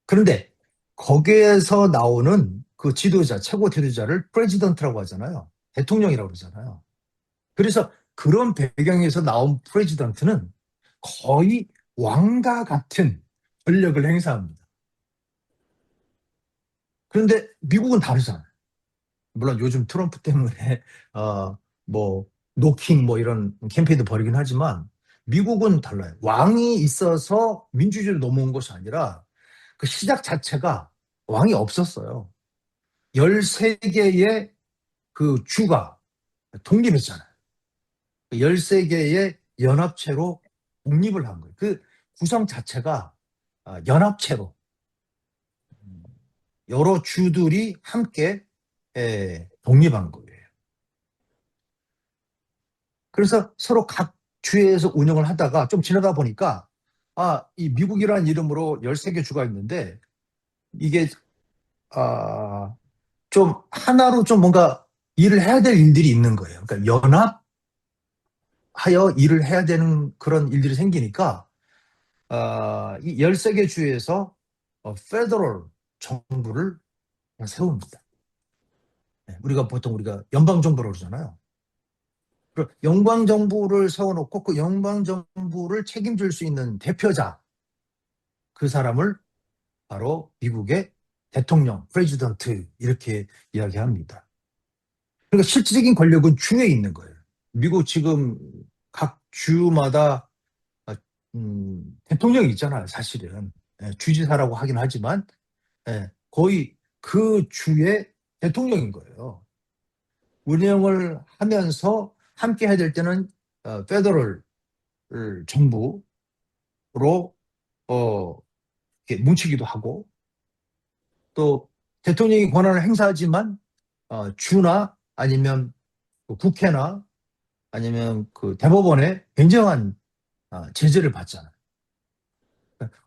그런데 거기에서 나오는 그 최고 지도자를 프레지던트라고 하잖아요. 대통령이라고 그러잖아요. 그래서 그런 배경에서 나온 프레지던트는 거의 왕과 같은 권력을 행사합니다. 그런데 미국은 다르잖아요. 물론 요즘 트럼프 때문에 노킹 이런 캠페인도 벌이긴 하지만 미국은 달라요. 왕이 있어서 민주주의로 넘어온 것이 아니라 그 시작 자체가 왕이 없었어요. 13개의 그 주가 독립했잖아요. 13개의 연합체로 독립을 한 거예요. 그 구성 자체가 연합체로 여러 주들이 함께 독립한 거예요. 그래서 서로 각 주에서 운영을 하다가 좀 지나다 보니까 이 미국이라는 이름으로 13개 주가 있는데 이게 좀 하나로 좀 뭔가 일을 해야 될 일들이 있는 거예요. 그러니까 연합하여 일을 해야 되는 그런 일들이 생기니까 이 13개 주에서 페더럴 정부를 세웁니다. 보통 우리가 연방정부라고 그러잖아요. 연방정부를 세워놓고 그 연방정부를 책임질 수 있는 대표자, 그 사람을 바로 미국의 대통령, 프레지던트 이렇게 이야기합니다. 그러니까 실질적인 권력은 주에 있는 거예요. 미국 지금 각 주마다 대통령이 있잖아요, 사실은. 주지사라고 하긴 하지만 예, 거의 그 주의 대통령인 거예요. 운영을 하면서 함께 해야 될 때는 페더럴 정부로 이렇게 뭉치기도 하고, 또 대통령이 권한을 행사하지만 주나 아니면 그 국회나 아니면 그 대법원의 굉장한 제재를 받잖아요.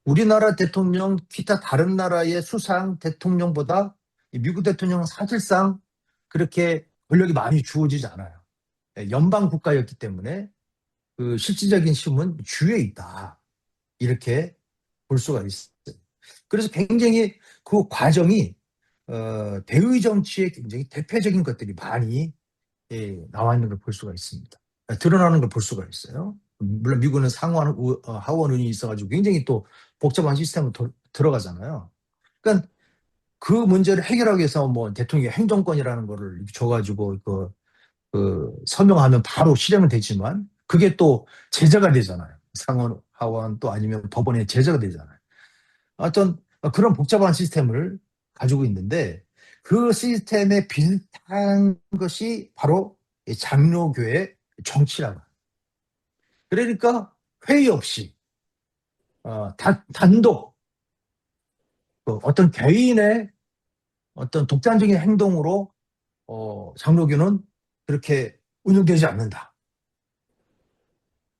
우리나라 대통령, 기타 다른 나라의 수상 대통령보다 이 미국 대통령은 사실상 그렇게 권력이 많이 주어지지 않아요. 연방 국가였기 때문에 그 실질적인 힘은 주에 있다. 이렇게 볼 수가 있어요. 그래서 굉장히 그 과정이 대의 정치의 굉장히 대표적인 것들이 많이 나와 있는 걸 볼 수가 있습니다. 드러나는 걸 볼 수가 있어요. 물론 미국은 상원, 하원의원이 있어가지고 굉장히 또 복잡한 시스템으로 들어가잖아요. 그러니까 그 문제를 해결하기 위해서 뭐 대통령의 행정권이라는 거를 줘가지고 그 서명하면 바로 실행은 되지만 그게 또 제재가 되잖아요. 상원, 하원 또 아니면 법원의 제재가 되잖아요. 어떤 그런 복잡한 시스템을 가지고 있는데 그 시스템에 비슷한 것이 바로 이 장로교의 정치라고. 그러니까 회의 없이 단독 어떤 개인의 어떤 독단적인 행동으로 장로교는 그렇게 운영되지 않는다.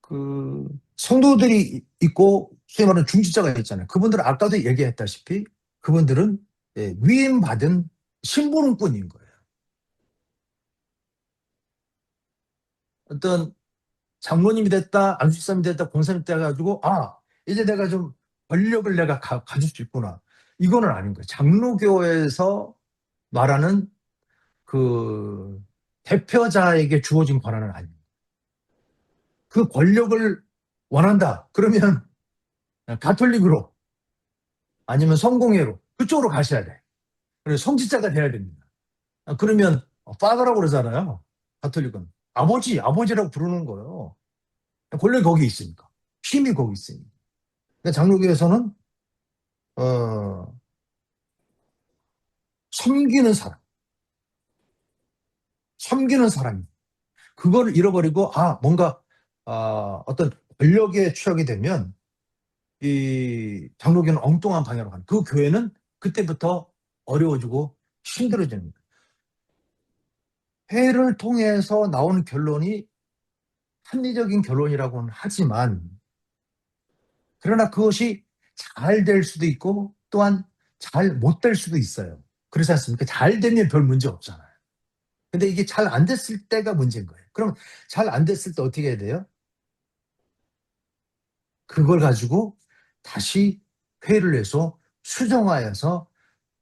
그 성도들이 있고 소위 말하는 중지자가 있잖아요. 그분들은 아까도 얘기했다시피 그분들은 위임받은 심부름꾼인 거예요. 어떤 장로님이 됐다, 안수집사님이 됐다, 권사님이 돼가지고 이제 내가 좀 권력을 내가 가질 수 있구나. 이거는 아닌 거예요. 장로교에서 말하는 그 대표자에게 주어진 권한은 아닙니다. 그 권력을 원한다. 그러면 가톨릭으로 아니면 성공회로 그쪽으로 가셔야 돼. 그래서 성직자가 돼야 됩니다. 그러면 파더라고 그러잖아요. 가톨릭은 아버지라고 부르는 거예요. 권력이 거기 있으니까. 힘이 거기 있으니까. 그러니까 장로교에서는 섬기는 사람이 그거를 잃어버리고 뭔가 어떤 권력에 취하게 되면 이 장로교는 엉뚱한 방향으로 가는 그 교회는 그때부터 어려워지고 힘들어지는 거예요. 회를 통해서 나오는 결론이 합리적인 결론이라고는 하지만 그러나 그것이 잘 될 수도 있고 또한 잘 못 될 수도 있어요. 그렇지 않습니까? 잘 되면 별 문제 없잖아요. 근데 이게 잘 안 됐을 때가 문제인 거예요. 그럼 잘 안 됐을 때 어떻게 해야 돼요? 그걸 가지고 다시 회의를 해서 수정하여서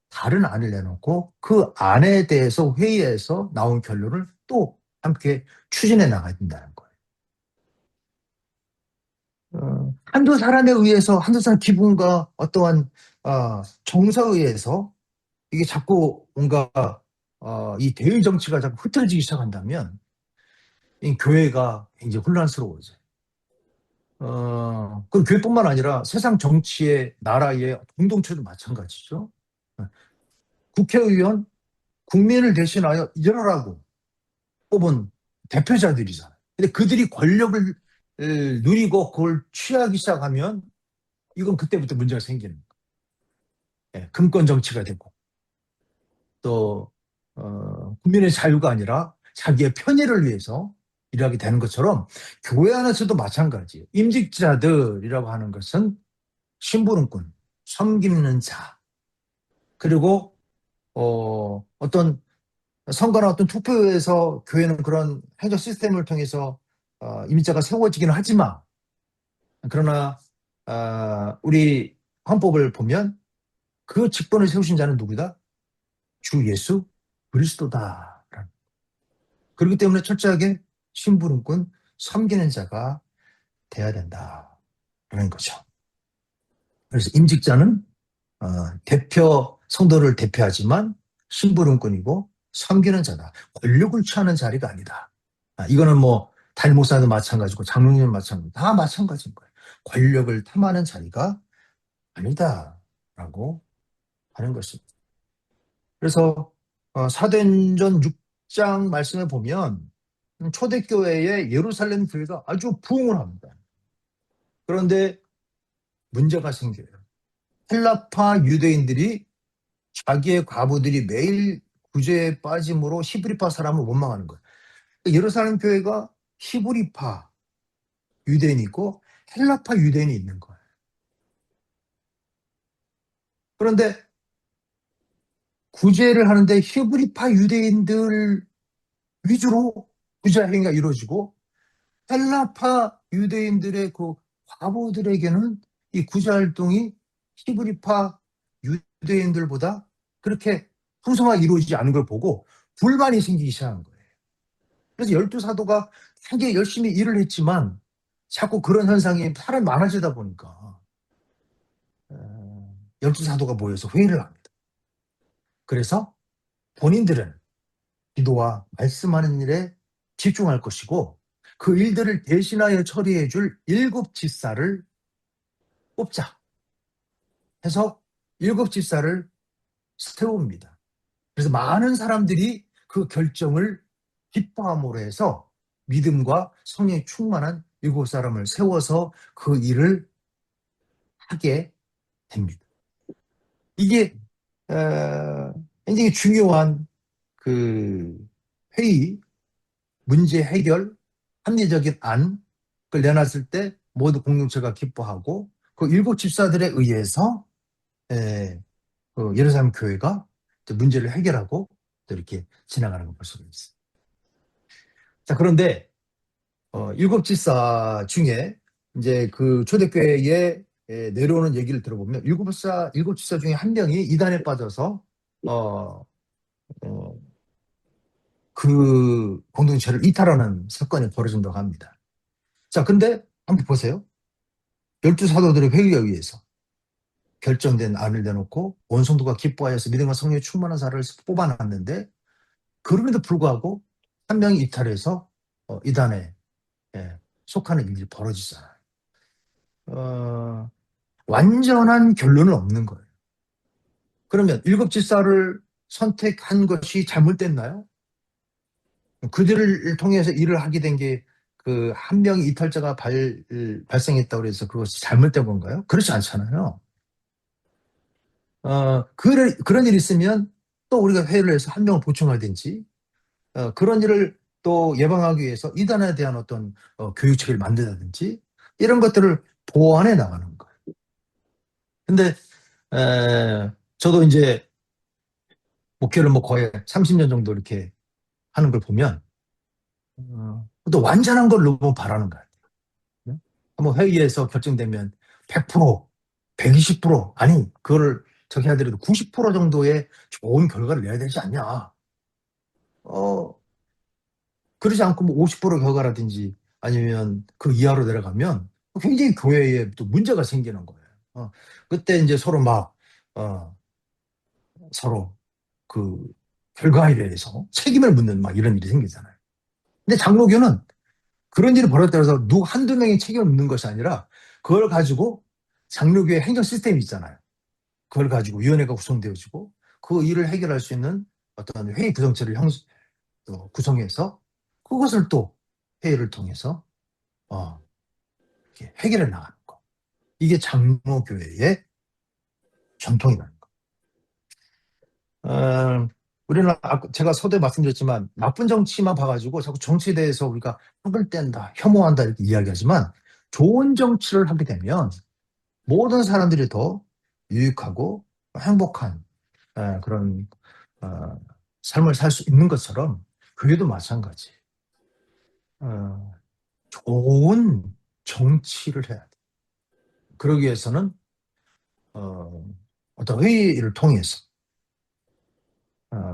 다른 안을 내놓고 그 안에 대해서 회의에서 나온 결론을 또 함께 추진해 나가야 된다는 거예요. 한두 사람에 의해서 한두 사람 기분과 어떠한 정서에 의해서 이게 자꾸 뭔가 이 대의 정치가 자꾸 흐트러지기 시작한다면 이 교회가 굉장히 혼란스러워져요. 그 교회뿐만 아니라 세상 정치의 나라의 공동체도 마찬가지죠. 국회의원, 국민을 대신하여 일어나라고 뽑은 대표자들이잖아요. 근데 그들이 권력을 누리고 그걸 취하기 시작하면 이건 그때부터 문제가 생기는 거예요. 금권 정치가 되고 또 국민의 자유가 아니라 자기의 편의를 위해서 일하게 되는 것처럼 교회 안에서도 마찬가지예요. 임직자들이라고 하는 것은 심부름꾼, 섬기는 자, 그리고 어떤 선거나 어떤 투표에서 교회는 그런 행정 시스템을 통해서 임자가 세워지기는 하지만 그러나 우리 헌법을 보면 그 직분을 세우신 자는 누구다? 주 예수 그리스도다. 그렇기 때문에 철저하게 심부름꾼 섬기는 자가 돼야 된다라는 거죠. 그래서 임직자는 성도를 대표하지만 심부름꾼이고 섬기는 자다. 권력을 취하는 자리가 아니다. 이거는 뭐 달목사도 마찬가지고 장로님도 마찬가지고 다 마찬가지인 거예요. 권력을 탐하는 자리가 아니다라고 하는 것입니다. 그래서 사도행전 6장 말씀에 보면 초대교회의 예루살렘 교회가 아주 부흥을 합니다. 그런데 문제가 생겨요. 헬라파 유대인들이 자기의 과부들이 매일 구제에 빠짐으로 히브리파 사람을 원망하는 거예요. 예루살렘 교회가 히브리파 유대인이 있고 헬라파 유대인이 있는 거예요. 그런데 구제를 하는데 히브리파 유대인들 위주로 구제 행위가 이루어지고 헬라파 유대인들의 그 과부들에게는 이 구제 활동이 히브리파 유대인들보다 그렇게 풍성하게 이루어지지 않은 걸 보고 불만이 생기기 시작한 거예요. 그래서 12사도가 되게 열심히 일을 했지만 자꾸 그런 현상이 사람이 많아지다 보니까 12사도가 모여서 회의를 합니다. 그래서 본인들은 기도와 말씀하는 일에 집중할 것이고 그 일들을 대신하여 처리해 줄 7집사를 뽑자 해서 7집사를 세웁니다. 그래서 많은 사람들이 그 결정을 기뻐함으로 해서 믿음과 성령이 충만한 7사람을 세워서 그 일을 하게 됩니다. 이게 굉장히 중요한 그 회의, 문제 해결, 합리적인 안을 내놨을 때 모두 공동체가 기뻐하고 그 7집사들에 의해서 그 예루살렘 교회가 문제를 해결하고 또 이렇게 지나가는 걸 볼 수가 있어요. 자, 그런데 7집사 중에 이제 그 초대교회에 내려오는 얘기를 들어보면 7집사 중에 한 명이 이단에 빠져서 그 공동체를 이탈하는 사건이 벌어진다고 합니다. 자, 근데 한번 보세요. 12사도들의 회의에 의해서 결정된 안을 내놓고 온 성도가 기뻐하여서 믿음과 성령에 충만한 사람을 뽑아놨는데 그럼에도 불구하고 한 명이 이탈해서 이단에 속하는 일이 벌어지잖아요. 완전한 결론은 없는 거예요. 그러면 7집사를 선택한 것이 잘못됐나요? 그들을 통해서 일을 하게 된 게 그 한 명의 이탈자가 발생했다고 해서 그것이 잘못된 건가요? 그렇지 않잖아요. 그런 일이 있으면 또 우리가 회의를 해서 한 명을 보충하든지 그런 일을 또 예방하기 위해서 이단에 대한 어떤 교육책을 만든다든지 이런 것들을 보완해 나가는 거예요. 근데 저도 이제 목회를 뭐 거의 30년 정도 이렇게 하는 걸 보면 또 완전한 걸 너무 바라는 것 같아요. 한번 회의에서 결정되면 100%, 120% 아니 그거를 저기 하더라도 90% 정도의 좋은 결과를 내야 되지 않냐. 그러지 않고 뭐 50% 결과라든지 아니면 그 이하로 내려가면 굉장히 교회에 또 문제가 생기는 거예요. 그때 이제 서로 막 서로 그 결과에 대해서 책임을 묻는 막 이런 일이 생기잖아요. 근데 장로교는 그런 일이 벌어졌다고 해서 한두 명이 책임을 묻는 것이 아니라 그걸 가지고 장로교의 행정 시스템이 있잖아요. 그걸 가지고 위원회가 구성되어지고 그 일을 해결할 수 있는 어떤 회의 구성체를 구성해서 그것을 또 회의를 통해서 이렇게 해결해 나가는 거. 이게 장로교회의 전통이라는 거. 우리는 제가 서두에 말씀드렸지만 나쁜 정치만 봐가지고 자꾸 정치에 대해서 우리가 학을 뗀다, 혐오한다 이렇게 이야기하지만 좋은 정치를 하게 되면 모든 사람들이 더 유익하고 행복한 그런 삶을 살 수 있는 것처럼 교회도 마찬가지. 좋은 정치를 해야 돼. 그러기 위해서는 어떤 회의를 통해서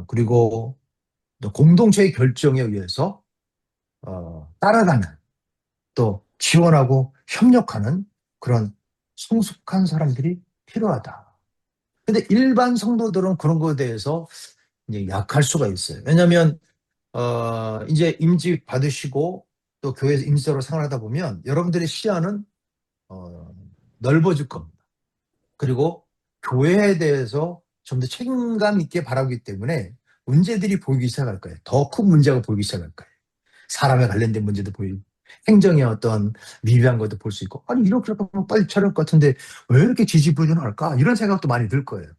그리고 또 공동체의 결정에 의해서 따라가는 또 지원하고 협력하는 그런 성숙한 사람들이 필요하다. 근데 일반 성도들은 그런 거에 대해서 이제 약할 수가 있어요. 왜냐하면 이제 임직 받으시고 또 교회에서 임직자로 생활하다 보면 여러분들의 시야는 넓어질 겁니다. 그리고 교회에 대해서 좀 더 책임감 있게 바라보기 때문에 문제들이 보이기 시작할 거예요. 더 큰 문제가 보이기 시작할 거예요. 사람에 관련된 문제도 보이고, 행정의 어떤 미비한 것도 볼 수 있고, 아니, 이렇게 하면 빨리 처리할 것 같은데 왜 이렇게 지지부진할까? 이런 생각도 많이 들 거예요.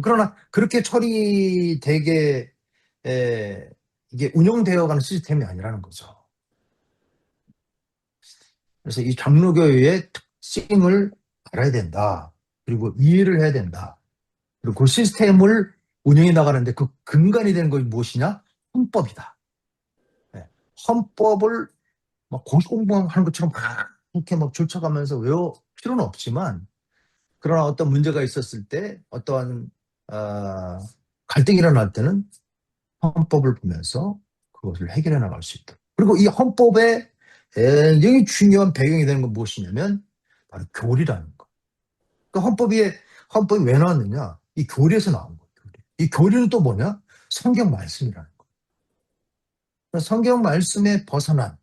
그러나 그렇게 처리되게 이게 운영되어가는 시스템이 아니라는 거죠. 그래서 이 장로교회의 특징을 알아야 된다. 그리고 이해를 해야 된다. 그리고 그 시스템을 운영해 나가는데 그 근간이 되는 것이 무엇이냐? 헌법이다. 네. 헌법을 막 고시공부하는 것처럼 막 이렇게 막 쫓아가면서 외울 필요는 없지만, 그러나 어떤 문제가 있었을 때, 어떠한 갈등이 일어날 때는 헌법을 보면서 그것을 해결해 나갈 수 있다. 그리고 이 헌법의 굉장히 중요한 배경이 되는 건 무엇이냐면 바로 교리라는 거. 그러니까 헌법이 왜 나왔느냐? 이 교리에서 나온 거예요. 이 교리는 또 뭐냐? 성경 말씀이라는 거. 그러니까 성경 말씀에 벗어난,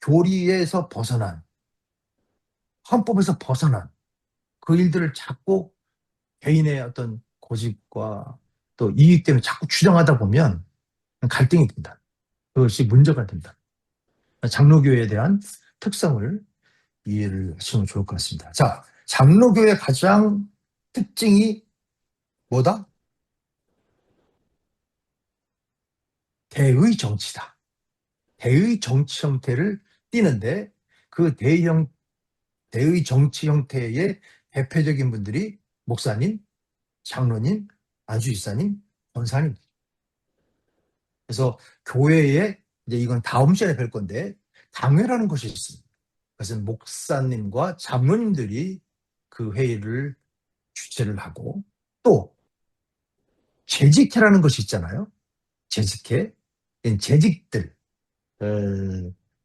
교리에서 벗어난, 헌법에서 벗어난 그 일들을 자꾸 개인의 어떤 고집과 또 이익 때문에 자꾸 주장하다 보면 갈등이 된다. 그것이 문제가 된다. 장로교회에 대한 특성을 이해를 하시면 좋을 것 같습니다. 자, 장로교회의 가장 특징이 뭐다? 대의 정치다. 대의 정치 형태를 띠는데 그 대의 정치 형태의 대표적인 분들이 목사님, 장로님, 안수집사님, 권사님. 그래서 교회에 이제 이건 다음 시간에 뵐 건데 당회라는 것이 있습니다. 그것은 목사님과 장로님들이 그 회의를 주최를 하고 또 재직회라는 것이 있잖아요. 재직회. 재직들,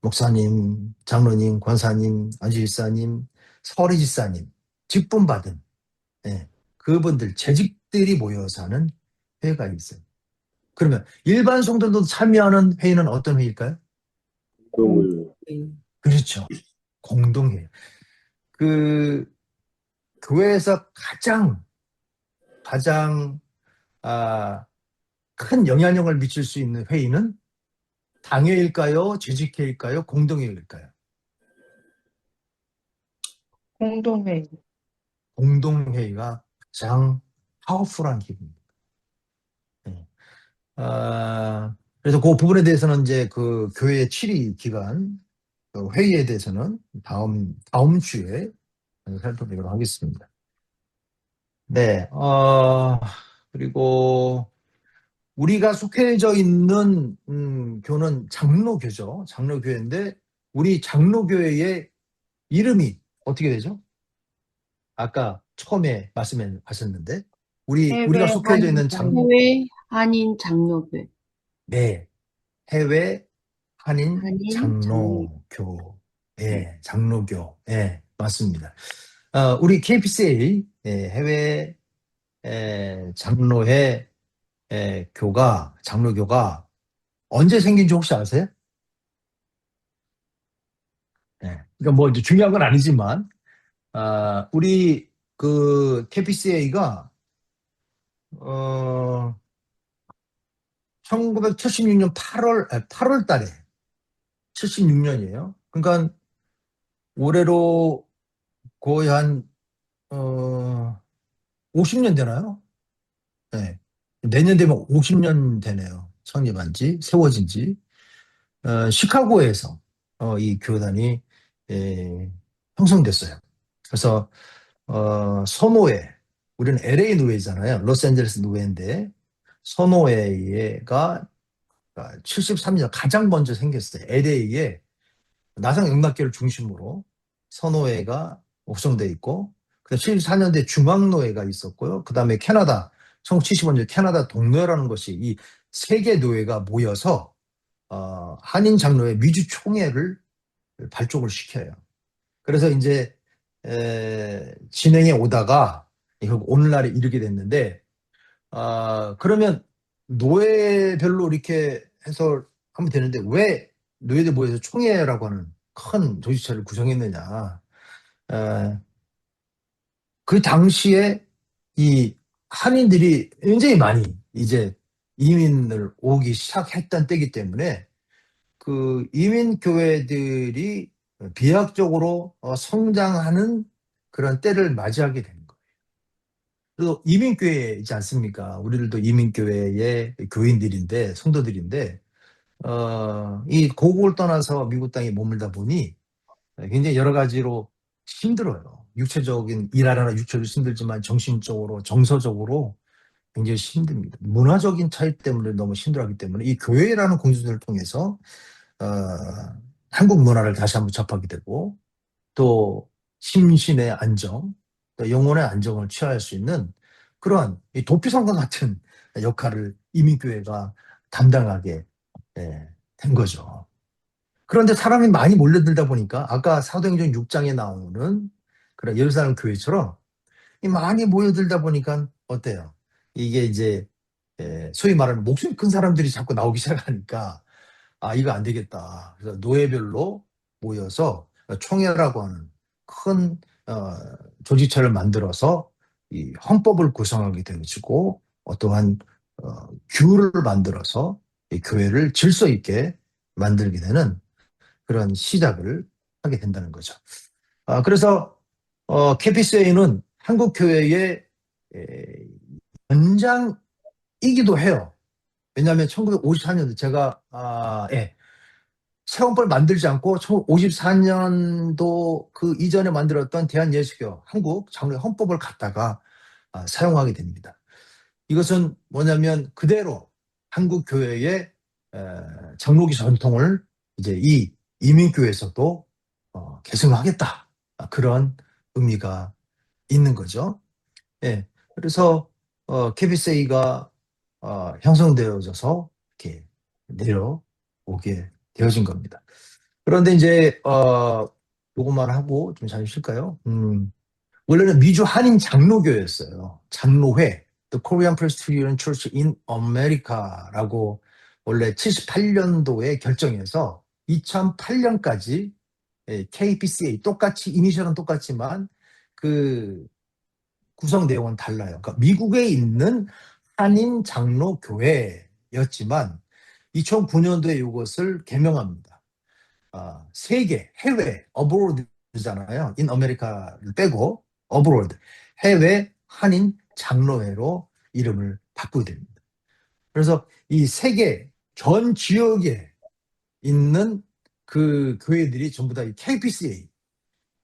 목사님, 장로님, 권사님, 안주집사님, 서리집사님, 직분 받은 그분들, 재직들이 모여서 하는 회의가 있어요. 그러면 일반 성도들도 참여하는 회의는 어떤 회의일까요? 그렇죠. 공동회의. 그 교회에서 가장 큰 영향력을 미칠 수 있는 회의는 당회일까요? 재직회일까요? 공동회일까요? 공동회의. 공동회의가 가장 파워풀한 기분입니다. 네. 그래서 그 부분에 대해서는 이제 그 교회 7위 기간 그 회의에 대해서는 다음 주에 살펴보도록 하겠습니다. 네, 그리고 우리가 속해져 있는 교는 장로교죠. 장로교회인데 우리 장로교회의 이름이 어떻게 되죠? 아까 처음에 말씀하셨는데 우리가 속해져 있는 해외 한인 장로교회. 네, 해외 한인 한인 장로교. 네. 장로교. 맞습니다. 우리 KPCA 해외 장로회 장로교가 언제 생긴지 혹시 아세요? 그러니까 뭐 이제 중요한 건 아니지만 우리 그 KPCA가 1976년 8월 달에 76년이에요. 그러니까 올해로 거의 한 50년 되나요? 네. 내년 되면 50년 되네요. 창립한 지, 세워진 지. 시카고에서 이 교단이 형성됐어요. 그래서 선호회, 우리는 LA 노회잖아요. 로스앤젤레스 노회인데 선호회가 73년 가장 먼저 생겼어요. LA에 나상영락교를 중심으로 선호회가 구성되어 있고, 그 74년대 중앙노회가 있었고요. 그 다음에 캐나다, 1975년 캐나다 동노회라는 것이 이 세 개 노회가 모여서 한인 장로회 미주 총회를 발족을 시켜요. 그래서 이제 진행해 오다가 오늘날에 이르게 됐는데, 그러면 노예별로 이렇게 해서 하면 되는데 왜 노예들 모여서 총회라고 하는 큰 조직체를 구성했느냐. 그 당시에 이 한인들이 굉장히 많이 이제 이민을 오기 시작했던 때이기 때문에 그 이민 교회들이 비약적으로 성장하는 그런 때를 맞이하게 되는 거예요. 그래서 이민 교회이지 않습니까? 우리들도 이민 교회의 교인들인데 성도들인데 이 고국을 떠나서 미국 땅에 머물다 보니 굉장히 여러 가지로 힘들어요. 육체적인 일하느라 육체도 힘들지만 정신적으로 정서적으로 굉장히 힘듭니다. 문화적인 차이 때문에 너무 힘들어하기 때문에 이 교회라는 공동체를 통해서 어, 한국 문화를 다시 한번 접하게 되고 또 심신의 안정, 또 영혼의 안정을 취할 수 있는 그러한 이 도피성과 같은 역할을 이민교회가 담당하게 된 거죠. 그런데 사람이 많이 몰려들다 보니까 아까 사도행전 6장에 나오는 그런 예루살렘 교회처럼 이 많이 모여들다 보니까 어때요? 이게 이제 소위 말하는 목숨이 큰 사람들이 자꾸 나오기 시작하니까 아 이거 안 되겠다. 그래서 노예별로 모여서 총회라고 하는 큰 조직체를 만들어서 이 헌법을 구성하게 되어지고 어떠한 규를 만들어서 이 교회를 질서 있게 만들게 되는 그런 시작을 하게 된다는 거죠. 그래서 KPCA는 한국 교회의 연장이기도 해요. 왜냐하면 1954년도 제가 새헌법을 만들지 않고 1954년도 그 이전에 만들었던 대한예수교 한국 장로의 헌법을 갖다가 사용하게 됩니다. 이것은 뭐냐면 그대로 한국 교회의 장로기 전통을 이제 이 이민교회에서도 계승하겠다 그런 의미가 있는 거죠. 예. 그래서 KBC가 형성되어져서 이렇게 내려오게 되어진 겁니다. 그런데 이제 요것만 하고 좀 잠시 쉴까요? 원래는 미주 한인 장로교였어요. 장로회, The Korean Presbyterian Church in America라고 원래 78년도에 결정해서 2008년까지 KPCA 똑같이 이니셜은 똑같지만 그 구성 내용은 달라요. 그러니까 미국에 있는 한인 장로 교회였지만 2009년도에 이것을 개명합니다. 세계, 해외, abroad잖아요. in America를 빼고 abroad, 해외 한인 장로회로 이름을 바꾸게 됩니다. 그래서 이 세계 전 지역에 있는 그 교회들이 전부 다 이 KPCA,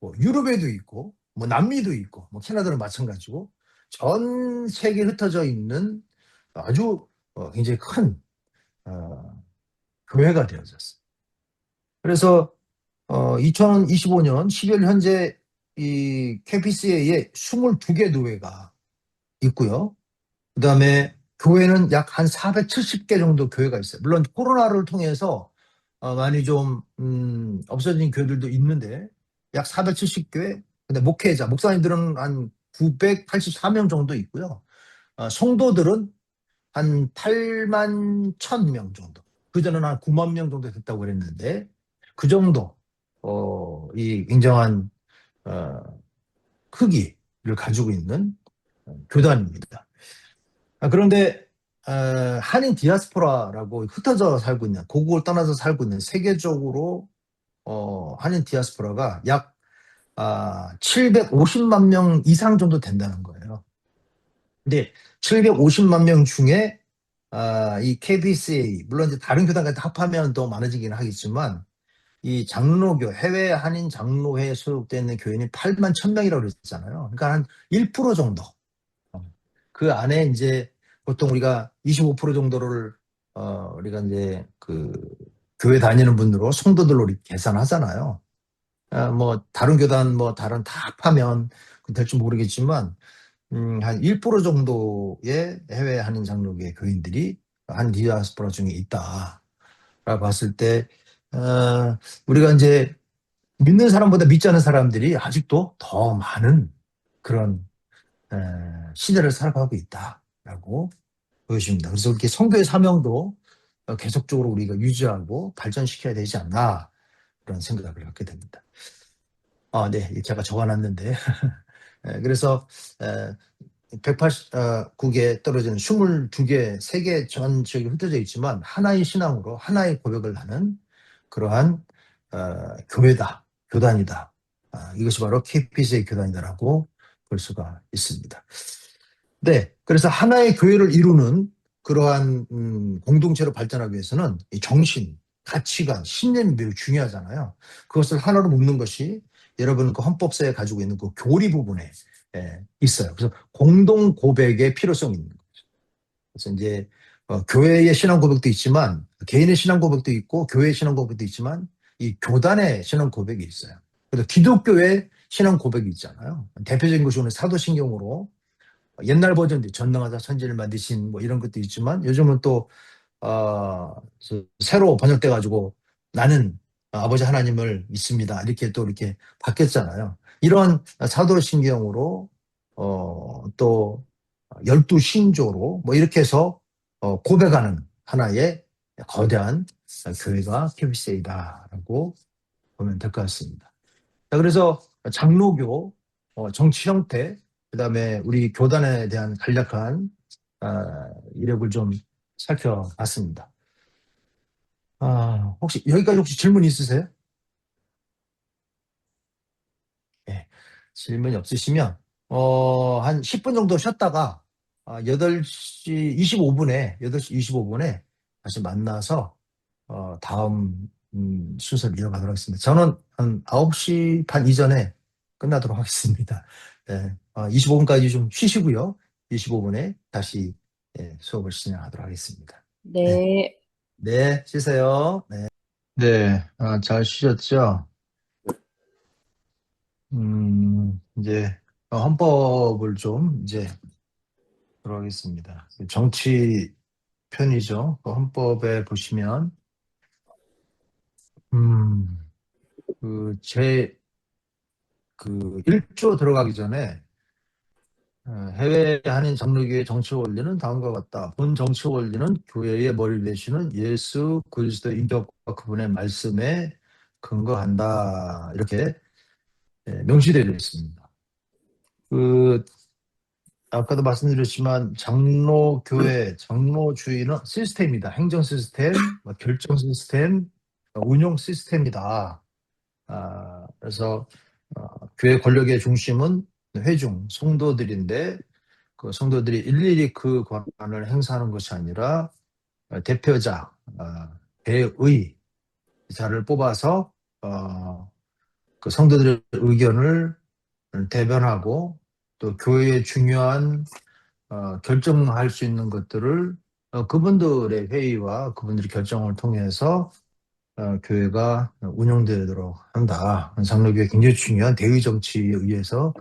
뭐 유럽에도 있고, 뭐 남미도 있고, 뭐 캐나다는 마찬가지고 전 세계에 흩어져 있는 아주 굉장히 큰 교회가 되어졌어요. 그래서 2025년 12월 현재 이 KPCA에 22개 교회가 있고요. 그 다음에 교회는 약 한 470개 정도 교회가 있어요. 물론 코로나를 통해서 많이 좀 없어진 교회들도 있는데 약 470교회. 근데 목사님들은 한 984명 정도 있고요. 성도들은 한 8만 1,000명 정도. 그전에는 한 9만 명 정도 됐다고 그랬는데 그 정도 이 굉장한 크기를 가지고 있는 교단입니다. 그런데 한인 디아스포라라고 흩어져 살고 있는 고국을 떠나서 살고 있는 세계적으로 한인 디아스포라가 약 750만 명 이상 정도 된다는 거예요. 근데 750만 명 중에 이 KBCA 물론 이제 다른 교단까지 합하면 더 많아지긴 하겠지만 이 장로교 해외 한인 장로회에 소속되어 있는 교인이 8만 1,000명이라고 그랬잖아요. 그러니까 한 1% 정도. 그 안에 이제 보통 우리가 25% 정도를 우리가 이제 그 교회 다니는 분으로 성도들로 우리 계산하잖아요. 뭐 다른 교단 뭐 다른 다 합하면 될지 모르겠지만 한 1% 정도의 해외 한인 장로교의 교인들이 한 디아스포라 중에 있다라고 봤을 때 우리가 이제 믿는 사람보다 믿지 않은 사람들이 아직도 더 많은 그런 시대를 살아가고 있다라고 보여집니다. 그래서 이렇게 선교의 사명도 계속적으로 우리가 유지하고 발전시켜야 되지 않나 그런 생각을 갖게 됩니다. 네, 제가 적어놨는데 그래서 180국에 떨어지는 22개 세계 전 지역에 흩어져 있지만 하나의 신앙으로 하나의 고백을 하는 그러한 교회다, 교단이다. 이것이 바로 KPC의 교단이다라고 볼 수가 있습니다. 네, 그래서 하나의 교회를 이루는 그러한 공동체로 발전하기 위해서는 이 정신, 가치관, 신념이 매우 중요하잖아요. 그것을 하나로 묶는 것이 여러분 그 헌법사에 가지고 있는 그 교리 부분에 있어요. 그래서 공동 고백의 필요성이 있는 거죠. 그래서 이제 교회의 신앙 고백도 있지만 개인의 신앙 고백도 있고 교회의 신앙 고백도 있지만 이 교단의 신앙 고백이 있어요. 그래서 기독교의 신앙 고백이 있잖아요. 대표적인 것이 오늘 사도신경으로 옛날 버전도 전능하사 천지를 만드신 뭐 이런 것도 있지만 요즘은 또 새로 번역돼 가지고 나는 아버지 하나님을 믿습니다. 이렇게 또 이렇게 바뀌었잖아요. 이런 사도신경으로 또 12신조로 뭐 이렇게 해서 고백하는 하나의 거대한 교회가 KBC이다라고 보면 될 것 같습니다. 자, 그래서 장로교, 정치 형태, 그다음에 우리 교단에 대한 간략한 이력을 좀 살펴봤습니다. 혹시 여기까지 혹시 질문 있으세요? 네, 질문이 없으시면 한 10분 정도 쉬었다가 8시 25분에 다시 만나서 다음 순서를 이어가도록 하겠습니다. 저는 한 9시 반 이전에 끝나도록 하겠습니다. 25분까지 좀 쉬시고요. 25분에 다시 수업을 진행하도록 하겠습니다. 네. 네, 쉬세요. 네, 네, 잘 쉬셨죠? 이제 헌법을 좀 이제 들어가겠습니다. 정치 편이죠. 그 헌법에 보시면 그 1조 들어가기 전에 해외 한인 장로교의 정치 원리는 다음과 같다. 본 정치 원리는 교회의 머리를 내시는 예수 그리스도의 인격과 그분의 말씀에 근거한다. 이렇게 명시되어 있습니다. 아까도 말씀드렸지만 장로교회, 장로주의는 시스템이다. 행정 시스템, 결정 시스템, 운용 시스템이다. 그래서 교회 권력의 중심은 회중, 성도들인데 그 성도들이 일일이 그 권한을 행사하는 것이 아니라 대표자, 대의 자를 뽑아서 그 성도들의 의견을 대변하고 또 교회의 중요한 결정할 수 있는 것들을 그분들의 회의와 그분들의 결정을 통해서 교회가 운영되도록 한다. 장로교회 굉장히 중요한 대의 정치에 의해서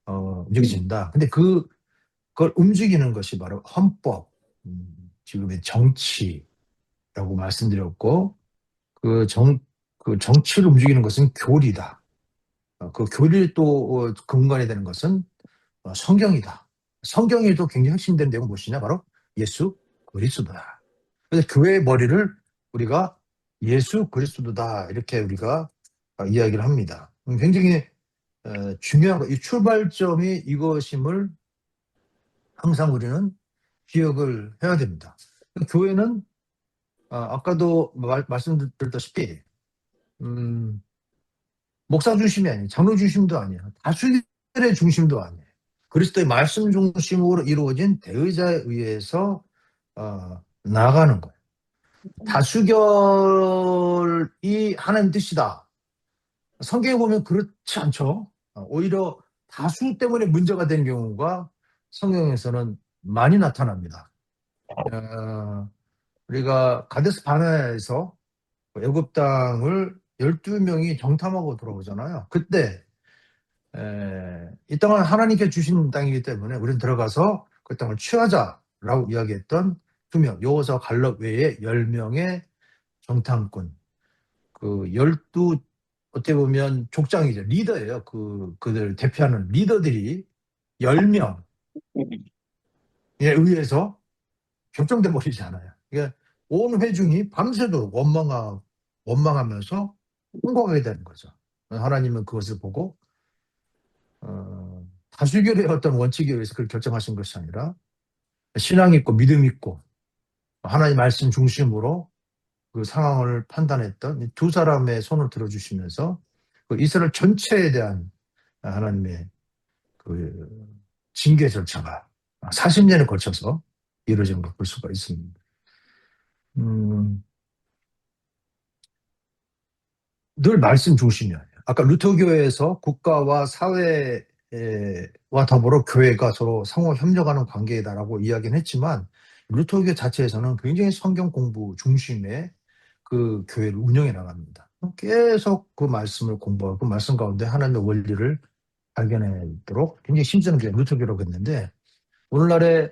움직여진다. 근데 그걸 움직이는 것이 바로 헌법, 지금의 정치라고 말씀드렸고 그 정치를 움직이는 것은 교리다. 그 교리를 또 근간이 되는 것은 성경이다. 성경이 또 굉장히 핵심되는 내용은 무엇이냐? 바로 예수 그리스도다. 그래서 교회의 머리를 우리가 예수 그리스도다 이렇게 우리가 이야기를 합니다. 굉장히 중요한 거, 이 출발점이 이것임을 항상 우리는 기억을 해야 됩니다. 교회는 아까도 말씀드렸다시피 목사 중심이 아니에요. 장로 중심도 아니에요. 다수결의 중심도 아니에요. 그리스도의 말씀 중심으로 이루어진 대의자에 의해서 나아가는 거예요. 다수결이 하나님 뜻이다. 성경에 보면 그렇지 않죠. 오히려 다수 때문에 문제가 되는 경우가 성경에서는 많이 나타납니다. 우리가 가데스 바네아에서 애굽 땅을 12명이 정탐하고 돌아오잖아요. 그때 이 땅은 하나님께 주신 땅이기 때문에 우리는 들어가서 그 땅을 취하자라고 이야기했던 2명, 여호수아 갈렙 외에 10명의 정탐꾼, 그 12, 어떻게 보면 족장이죠. 리더예요. 그들 대표하는 리더들이 10명에 의해서 결정돼 버리잖아요. 그러니까 온 회중이 밤새도록 원망하면서 통곡하게 되는 거죠. 하나님은 그것을 보고 다수결의 어떤 원칙에 의해서 그걸 결정하신 것이 아니라 신앙 있고 믿음 있고 하나님 말씀 중심으로 그 상황을 판단했던 이 두 사람의 손을 들어주시면서 그 이스라엘 전체에 대한 하나님의 그 징계 절차가 40년에 걸쳐서 이루어진 걸 볼 수가 있습니다. 늘 말씀 중심이 아니에요. 아까 루터교회에서 국가와 사회와 더불어 교회가 서로 상호 협력하는 관계다라고 이야기는 했지만 루터교 자체에서는 굉장히 성경 공부 중심의 그 교회를 운영해 나갑니다. 계속 그 말씀을 공부하고 그 말씀 가운데 하나님의 원리를 발견하도록 굉장히 힘쓰는 게 루터교라고 했는데 오늘날에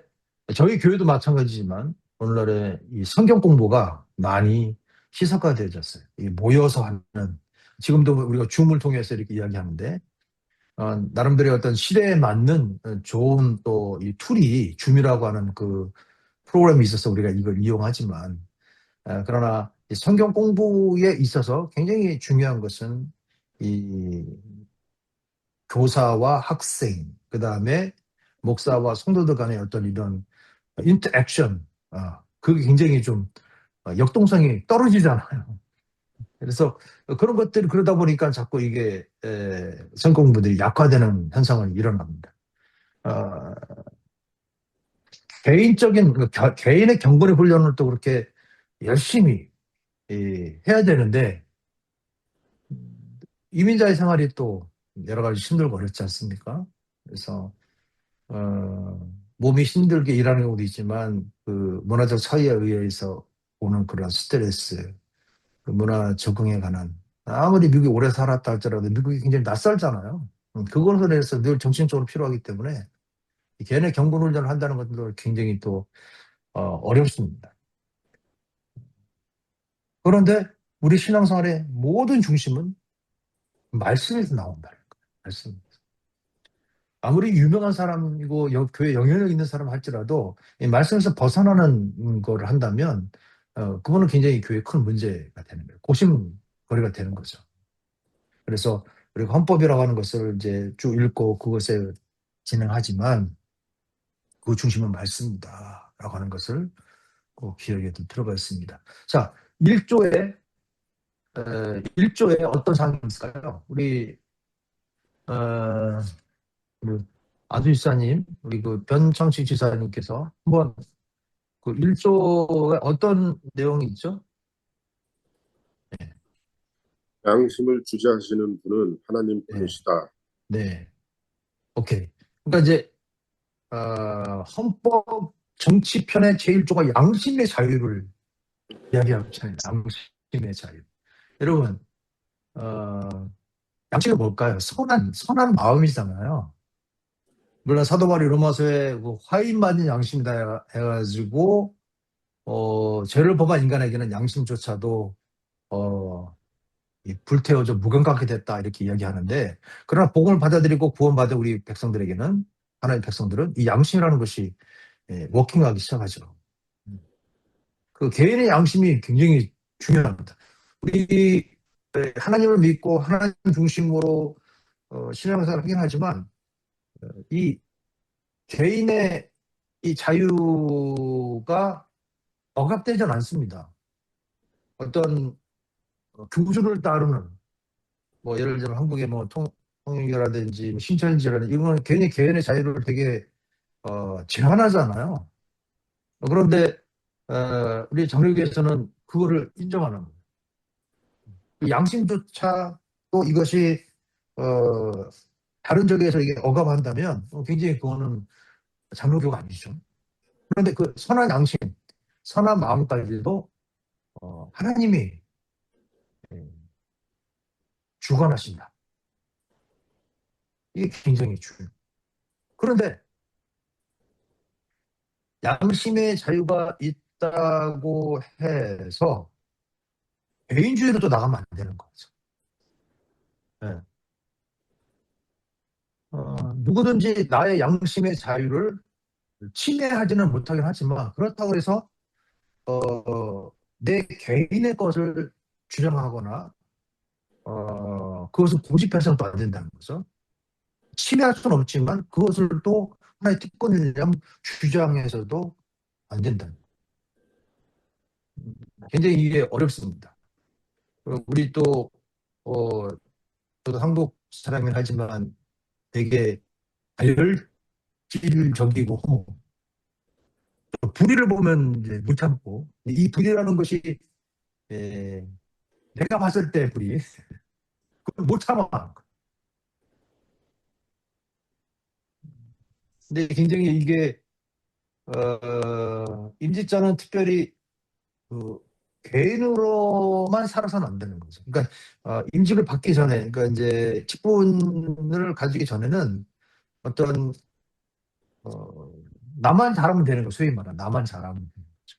저희 교회도 마찬가지지만 오늘날에 이 성경 공부가 많이 희석화되어졌어요. 이 모여서 하는 지금도 우리가 줌을 통해서 이렇게 이야기하는데 나름대로의 어떤 시대에 맞는 좋은 또 이 툴이 줌이라고 하는 그 프로그램이 있어서 우리가 이걸 이용하지만 그러나 이 성경 공부에 있어서 굉장히 중요한 것은 이 교사와 학생, 그 다음에 목사와 성도들 간의 어떤 이런 인터액션, 그게 굉장히 좀 역동성이 떨어지잖아요. 그래서 그런 것들이 그러다 보니까 자꾸 이게 성경 공부들이 약화되는 현상은 일어납니다. 개인적인 개인의 경건의 훈련을 또 그렇게 열심히 해야 되는데 이민자의 생활이 또 여러 가지 힘들고 어렵지 않습니까? 그래서 몸이 힘들게 일하는 경우도 있지만 그 문화적 차이에 의해서 오는 그런 스트레스, 그 문화 적응에 관한 아무리 미국에 오래 살았다 할지라도 미국이 굉장히 낯설잖아요. 그것에 대해서 늘 정신적으로 필요하기 때문에 걔네 경건 훈련을 한다는 것도 굉장히 또 어렵습니다. 그런데 우리 신앙생활의 모든 중심은 말씀에서 나온다는 거예요. 말씀. 아무리 유명한 사람이고 교회 영향력 있는 사람 할지라도 이 말씀에서 벗어나는 거를 한다면 그거는 굉장히 교회에 큰 문제가 되는 거예요. 고심거리가 되는 거죠. 그래서 우리가 헌법이라고 하는 것을 이제 쭉 읽고 그것에 진행하지만 그 중심은 말씀이다라고 하는 것을 꼭 기억에 들어가 있습니다. 자, 1조에 어떤 사항이 있을까요? 우리 아주이사님, 우리 그 변창식 지사님께서 한번 그 1조에 어떤 내용이 있죠? 양심을 주재하시는 분은 하나님 분이시다. 네. 오케이. 그러니까 이제 헌법 정치편의 제1조가 양심의 자유를 이야기하고 있잖아요. 양심의 자유. 여러분, 양심이 뭘까요? 선한 마음이잖아요. 물론 사도 바울이 로마서에 그 화인받은 양심이다 해가지고 죄를 범한 인간에게는 양심조차도 불태워져 무감각하게 됐다 이렇게 이야기하는데 그러나 복음을 받아들이고 구원받은 우리 백성들에게는 하나님의 백성들은 이 양심이라는 것이 워킹하기 시작하죠. 그 개인의 양심이 굉장히 중요합니다. 우리 하나님을 믿고 하나님 중심으로 신앙생활을 하긴 하지만 이 개인의 이 자유가 억압되지 않습니다. 어떤 교주를 따르는 뭐 예를 들면 한국의 뭐 통일교라든지 신천지라든지 이건 괜히 개인의 자유를 되게 제한하잖아요. 그런데 우리 정력에서는 그거를 인정하는 거예요. 그 양심조차 또 이것이 다른 쪽에서 이게 억압한다면 굉장히 그거는 장로교가 아니죠. 그런데 그 선한 양심, 선한 마음까지도 하나님이 주관하신다. 이게 굉장히 중요해요. 그런데 양심의 자유가 있다고 해서 개인주의로 또 나가면 안 되는 거죠. 네. 누구든지 나의 양심의 자유를 침해하지는 못하긴 하지만 그렇다고 해서 내 개인의 것을 주장하거나 그것을 고집해서는 또 안 된다는 거죠. 침해할 수는 없지만 그것을 또 하나의 특권이라면 주장해서도 안 된다. 굉장히 이게 어렵습니다. 우리 또 저도 한국 사람이긴 하지만 되게 다혈질적이고 불의를 보면 이제 못 참고 이 불의라는 것이 내가 봤을 때 불의 그걸 못 참아. 근데 굉장히 이게 임직자는 특별히 그 개인으로만 살아서는 안 되는 거죠. 그러니까 임직을 받기 전에, 그러니까 이제 직분을 가지기 전에는 어떤 어, 나만 잘하면 되는 거, 소위 말하는 나만 잘하면 되는 거죠.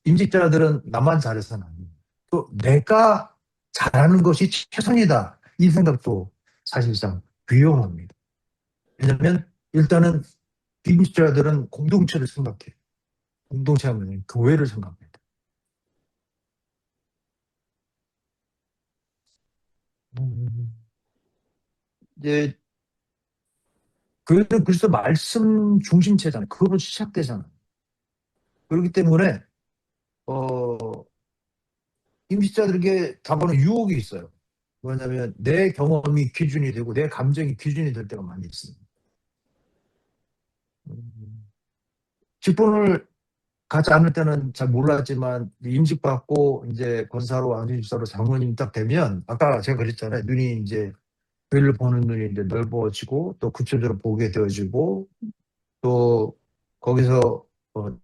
임직자들은 나만 잘해서는 안 돼요. 또 내가 잘하는 것이 최선이다. 이 생각도 사실상 위험합니다. 왜냐하면 일단은 임직자들은 공동체를 생각해요. 공동체 하면 교회를 생각합니다. 이제 교회는 그리스도 말씀 중심체잖아요. 그거로 시작되잖아요. 그렇기 때문에 임직자들에게 다가오는 유혹이 있어요. 뭐냐면 내 경험이 기준이 되고 내 감정이 기준이 될 때가 많이 있습니다. 직분을 가지 않을 때는 잘 몰랐지만 임직받고 이제 권사로 안수집사로 장로님 딱 되면 아까 제가 그랬잖아요. 눈이 이제 교회를 보는 눈이 이제 넓어지고 또 구체적으로 보게 되어지고 또 거기서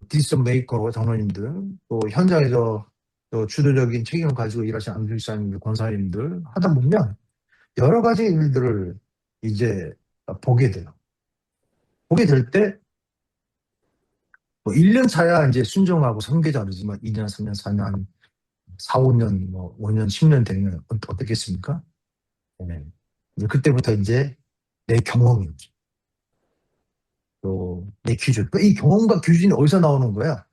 디시전 메이커로 장로님들 또 현장에서 또 주도적인 책임을 가지고 일하시는 안수집사님들 권사님들 하다 보면 여러 가지 일들을 이제 보게 돼요. 보게 될 때, 뭐 1년 차야 이제 순종하고 선계자르지만 2년, 3년, 4년, 4, 5년, 뭐 5년, 10년 되면 어떻겠습니까? 네. 이제 그때부터 이제 내 경험이죠. 또 내 기준. 이 경험과 기준이 어디서 나오는 거야?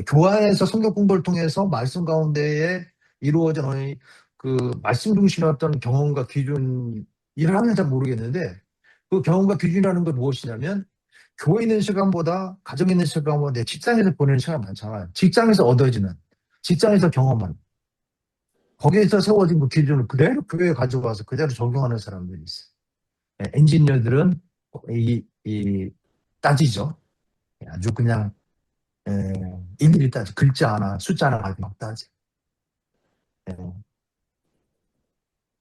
교회에서 성경 공부를 통해서 말씀 가운데에 이루어진 그 말씀 중심의 어떤 경험과 기준 일을 하면 잘 모르겠는데 그 경험과 기준이라는 건 무엇이냐면 교회에 있는 시간보다 가정에 있는 시간보다 내 직장에서 보내는 시간이 많잖아요. 직장에서 얻어지는, 직장에서 경험하는 거기에서 세워진 그 기준을 그대로 교회에 가져와서 그대로 적용하는 사람들이 있어요. 엔지니어들은 이 따지죠. 아주 그냥 일일이 따지. 글자 하나, 숫자 하나 가지고 막 따지.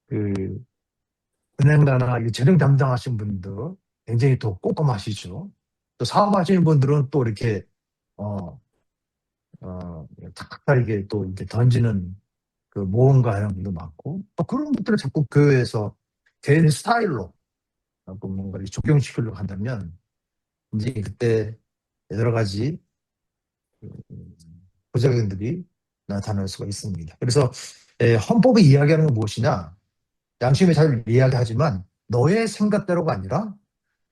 그 은행가나 재정 담당하신 분들 굉장히 또 꼼꼼하시죠. 또 사업하시는 분들은 또 이렇게 탁탁 이게 또 이렇게 던지는 그 모험가형도 많고 또 그런 것들을 자꾸 교회에서 개인 스타일로 자꾸 뭔가를 적용시키려고 한다면 이제 그때 여러 가지 부작용들이 나타날 수가 있습니다. 그래서 헌법이 이야기하는 건 무엇이냐? 양심의 자유를 이야기하지만 너의 생각대로가 아니라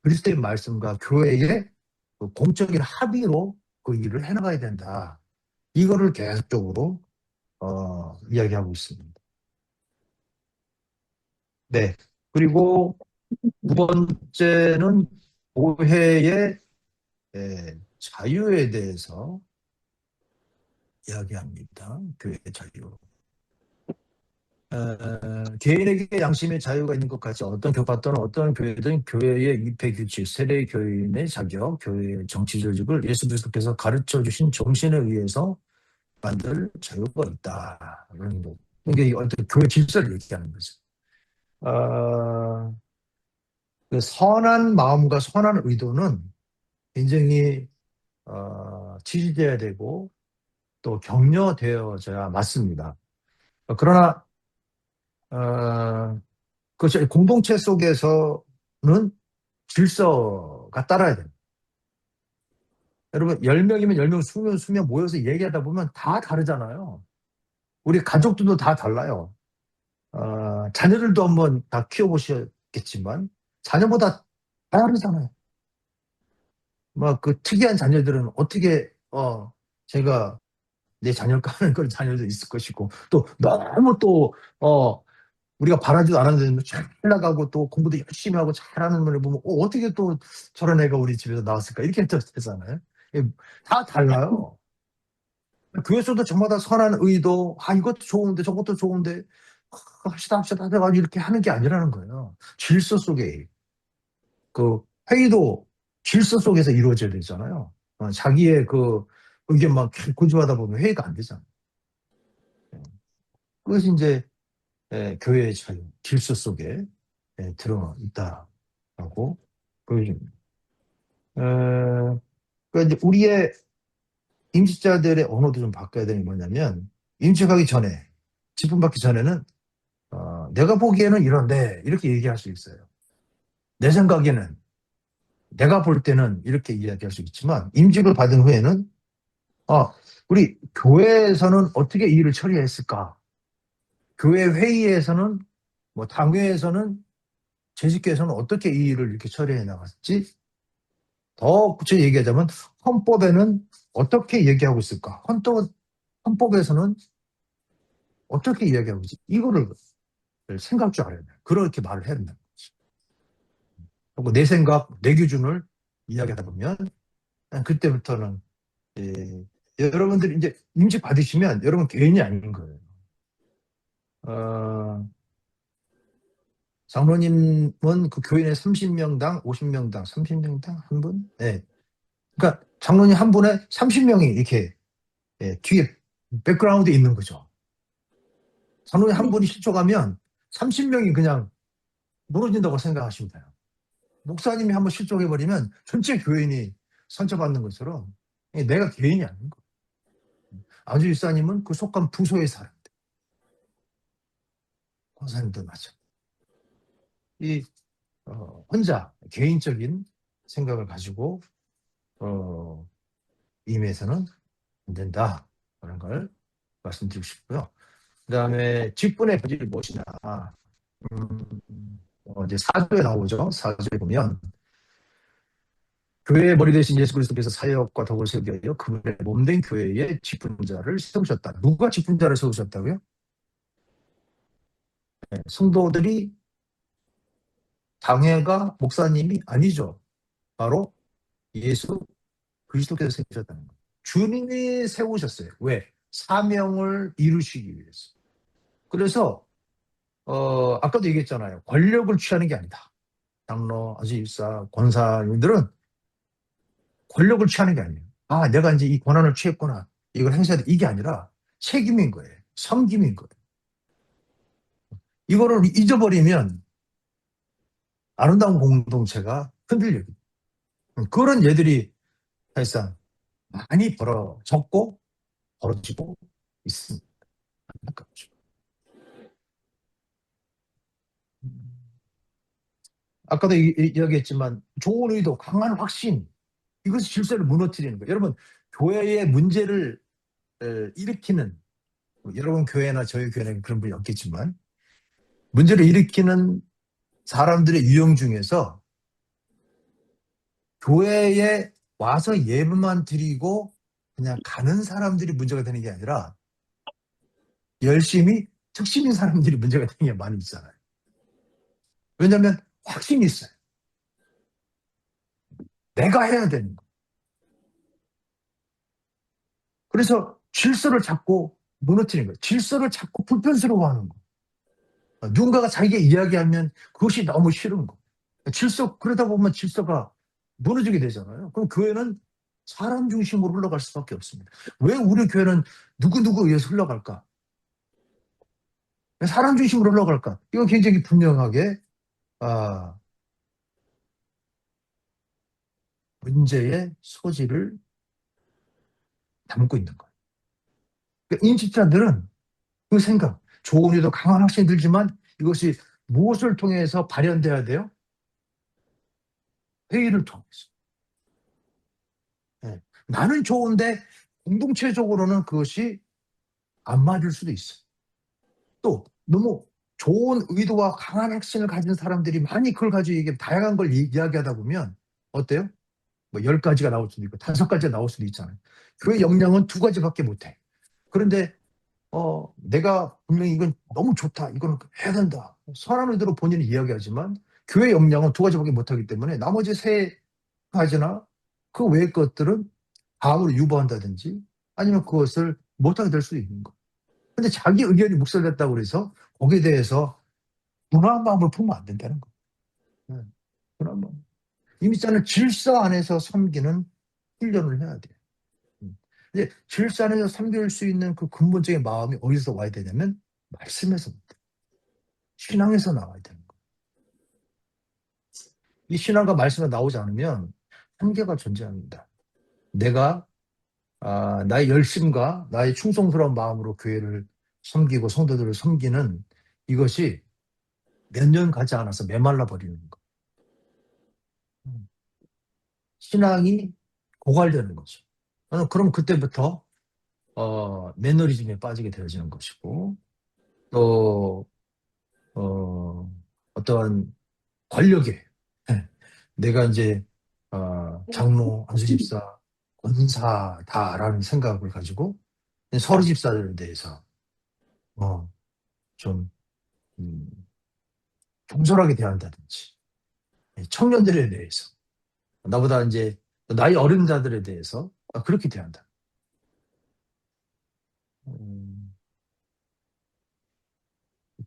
그리스도의 말씀과 교회의 그 공적인 합의로 그 일을 해나가야 된다. 이거를 계속적으로 이야기하고 있습니다. 네. 그리고 두 번째는 교회의 자유에 대해서 이야기합니다. 교회의 자유. 개인에게 양심의 자유가 있는 것 같이 어떤 교파 또는 어떤 교회든 교회의 위패 규칙, 세례 교인의 자격, 교회의 정치 조직을 예수 그리스도께서 가르쳐 주신 정신에 의해서 만들 자유가 있다. 이런 거. 이게 어떤 교회 질서를 얘기하는 거죠. 그 선한 마음과 선한 의도는 굉장히 지지돼야 되고 또 격려되어져야 맞습니다. 그러나 그것이 공동체 속에서는 질서가 따라야 돼요. 여러분 10명이면 10명, 20명, 20명 모여서 얘기하다 보면 다 다르잖아요. 우리 가족들도 다 달라요. 자녀들도 한번 다 키워보셨겠지만 자녀보다 다르잖아요. 막 그 특이한 자녀들은 어떻게 제가 내 자녀일까 하는 그런 자녀도 있을 것이고 또 너무 또 우리가 바라지도 않았는데 잘 나가고 또 공부도 열심히 하고 잘하는 분을 보면 어떻게 또 저런 애가 우리 집에서 나왔을까 이렇게 되잖아요. 다 달라요. 교회에서도 저마다 선한 의도, 이것도 좋은데 저것도 좋은데 합시다 해가지고 이렇게 하는 게 아니라는 거예요. 질서 속에 그 회의도 질서 속에서 이루어져야 되잖아요. 자기의 그 의견만 고집하다 보면 회의가 안 되잖아요. 그것이 이제 교회의 자유, 질서 속에 들어 있다라고 보여줍니다. 그러니까 이제 우리의 임직자들의 언어도 좀 바꿔야 되는 게 뭐냐면, 임직하기 전에, 직분 받기 전에는 내가 보기에는 이런데 이렇게 얘기할 수 있어요. 내 생각에는, 내가 볼 때는 이렇게 이야기할 수 있지만, 임직을 받은 후에는 우리 교회에서는 어떻게 이 일을 처리했을까? 교회 회의에서는, 뭐 당회에서는, 재직교에서는 어떻게 이 일을 이렇게 처리해 나갔지? 더 구체적으로 얘기하자면 헌법에는 어떻게 얘기하고 있을까? 헌법에서는 어떻게 이야기하고 있지? 이거를 생각 줄 알아야 돼. 그렇게 말을 해야 된다. 그리고 내 생각, 내 기준을 이야기하다 보면 그때부터는 여러분들이 이제 임직 받으시면 여러분 개인이 아닌 거예요. 장로님은 그 교인의 30명당, 50명당, 30명당 한 분? 네. 그러니까 장로님 한 분에 30명이 이렇게 뒤에 백그라운드에 있는 거죠. 장로님 한 분이 실족하면 30명이 그냥 무너진다고 생각하시면 돼요. 목사님이 한번 실족해버리면 전체 교인이 상처받는 것처럼 내가 개인이 아닌 거예요. 아주 일사님은 그 속한 부서의 사람들. 권사님도 마찬가지. 혼자 개인적인 생각을 가지고 임해서는 안 된다. 라는 걸 말씀드리고 싶고요. 그 다음에 직분의 본질이 무엇이냐. 이제 4조에 나오죠. 4조에 보면 교회의 머리 되신 예수 그리스도께서 사역과 덕을 세우기 위하여 그분의 몸된 교회에 직분자를 세우셨다. 누가 직분자를 세우셨다고요? 성도들이, 당회가, 목사님이 아니죠. 바로 예수 그리스도께서 세우셨다는 거예요. 주님이 세우셨어요. 왜? 사명을 이루시기 위해서. 그래서 아까도 얘기했잖아요. 권력을 취하는 게 아니다. 장로, 아주일사, 권사님들은 권력을 취하는 게 아니에요. 내가 이제 이 권한을 취했구나. 이걸 행사해야 돼. 이게 아니라 책임인 거예요. 섬김인 거예요. 이거를 잊어버리면 아름다운 공동체가 흔들려요. 그런 예들이 사실상 많이 벌어졌고 벌어지고 있습니다. 안타깝죠. 아까도 이야기했지만 좋은 의도, 강한 확신, 이것이 질서를 무너뜨리는 거예요. 여러분, 교회의 문제를 일으키는, 여러분 교회나 저희 교회는 그런 분이 없겠지만, 문제를 일으키는 사람들의 유형 중에서 교회에 와서 예배만 드리고 그냥 가는 사람들이 문제가 되는 게 아니라 열심히 특심인 사람들이 문제가 되는 게 많이 있잖아요. 왜냐하면 확신이 있어요. 내가 해야 되는 거. 그래서 질서를 자꾸 무너뜨리는 거예요. 질서를 자꾸 불편스러워하는 거. 누군가가 자기가 이야기하면 그것이 너무 싫은 거. 그러다 보면 질서가 무너지게 되잖아요. 그럼 교회는 사람 중심으로 흘러갈 수밖에 없습니다. 왜 우리 교회는 누구누구에 의해서 흘러갈까? 사람 중심으로 흘러갈까? 이건 굉장히 분명하게 문제의 소지를 담고 있는 거예요. 그러니까 임직자들은 그 생각, 좋은 의도 강한 확신이 들지만 이것이 무엇을 통해서 발현돼야 돼요? 회의를 통해서. 나는 좋은데 공동체적으로는 그것이 안 맞을 수도 있어요. 또 너무 좋은 의도와 강한 확신을 가진 사람들이 많이 그걸 가지고 다양한 걸 이야기하다 보면 어때요? 뭐 10가지가 나올 수도 있고 5가지가 나올 수도 있잖아요. 교회 역량은 2가지밖에 못해. 그런데 내가 분명히 이건 너무 좋다. 이거는 해야 된다. 선한 의도로 본인이 이야기하지만 교회 역량은 두 가지밖에 못하기 때문에 나머지 세 가지나 그 외의 것들은 다음으로 유보한다든지 아니면 그것을 못하게 될 수 있는 거. 근데 자기 의견이 묵살됐다고 그래서 거기에 대해서 분한 마음을 품으면 안 된다는 거. 네, 분한 마음. 이미 있잖아요. 질서 안에서 섬기는 훈련을 해야 돼. 근데 질서 안에서 섬길 수 있는 그 근본적인 마음이 어디서 와야 되냐면 말씀에서, 신앙에서 나와야 되는 거. 이 신앙과 말씀이 나오지 않으면 한계가 존재합니다. 내가 나의 열심과 나의 충성스러운 마음으로 교회를 섬기고 성도들을 섬기는 이것이 몇 년 가지 않아서 메말라 버리는 거. 신앙이 고갈되는 거죠. 그럼 그때부터 매너리즘에 빠지게 되어지는 것이고 또 어떠한 권력에 내가 이제 장로, 안수집사, 권사다라는 생각을 가지고 서류 집사들에 대해서 좀 겸손하게 대한다든지 청년들에 대해서 나보다 이제 나이 어린 자들에 대해서 그렇게 대한다.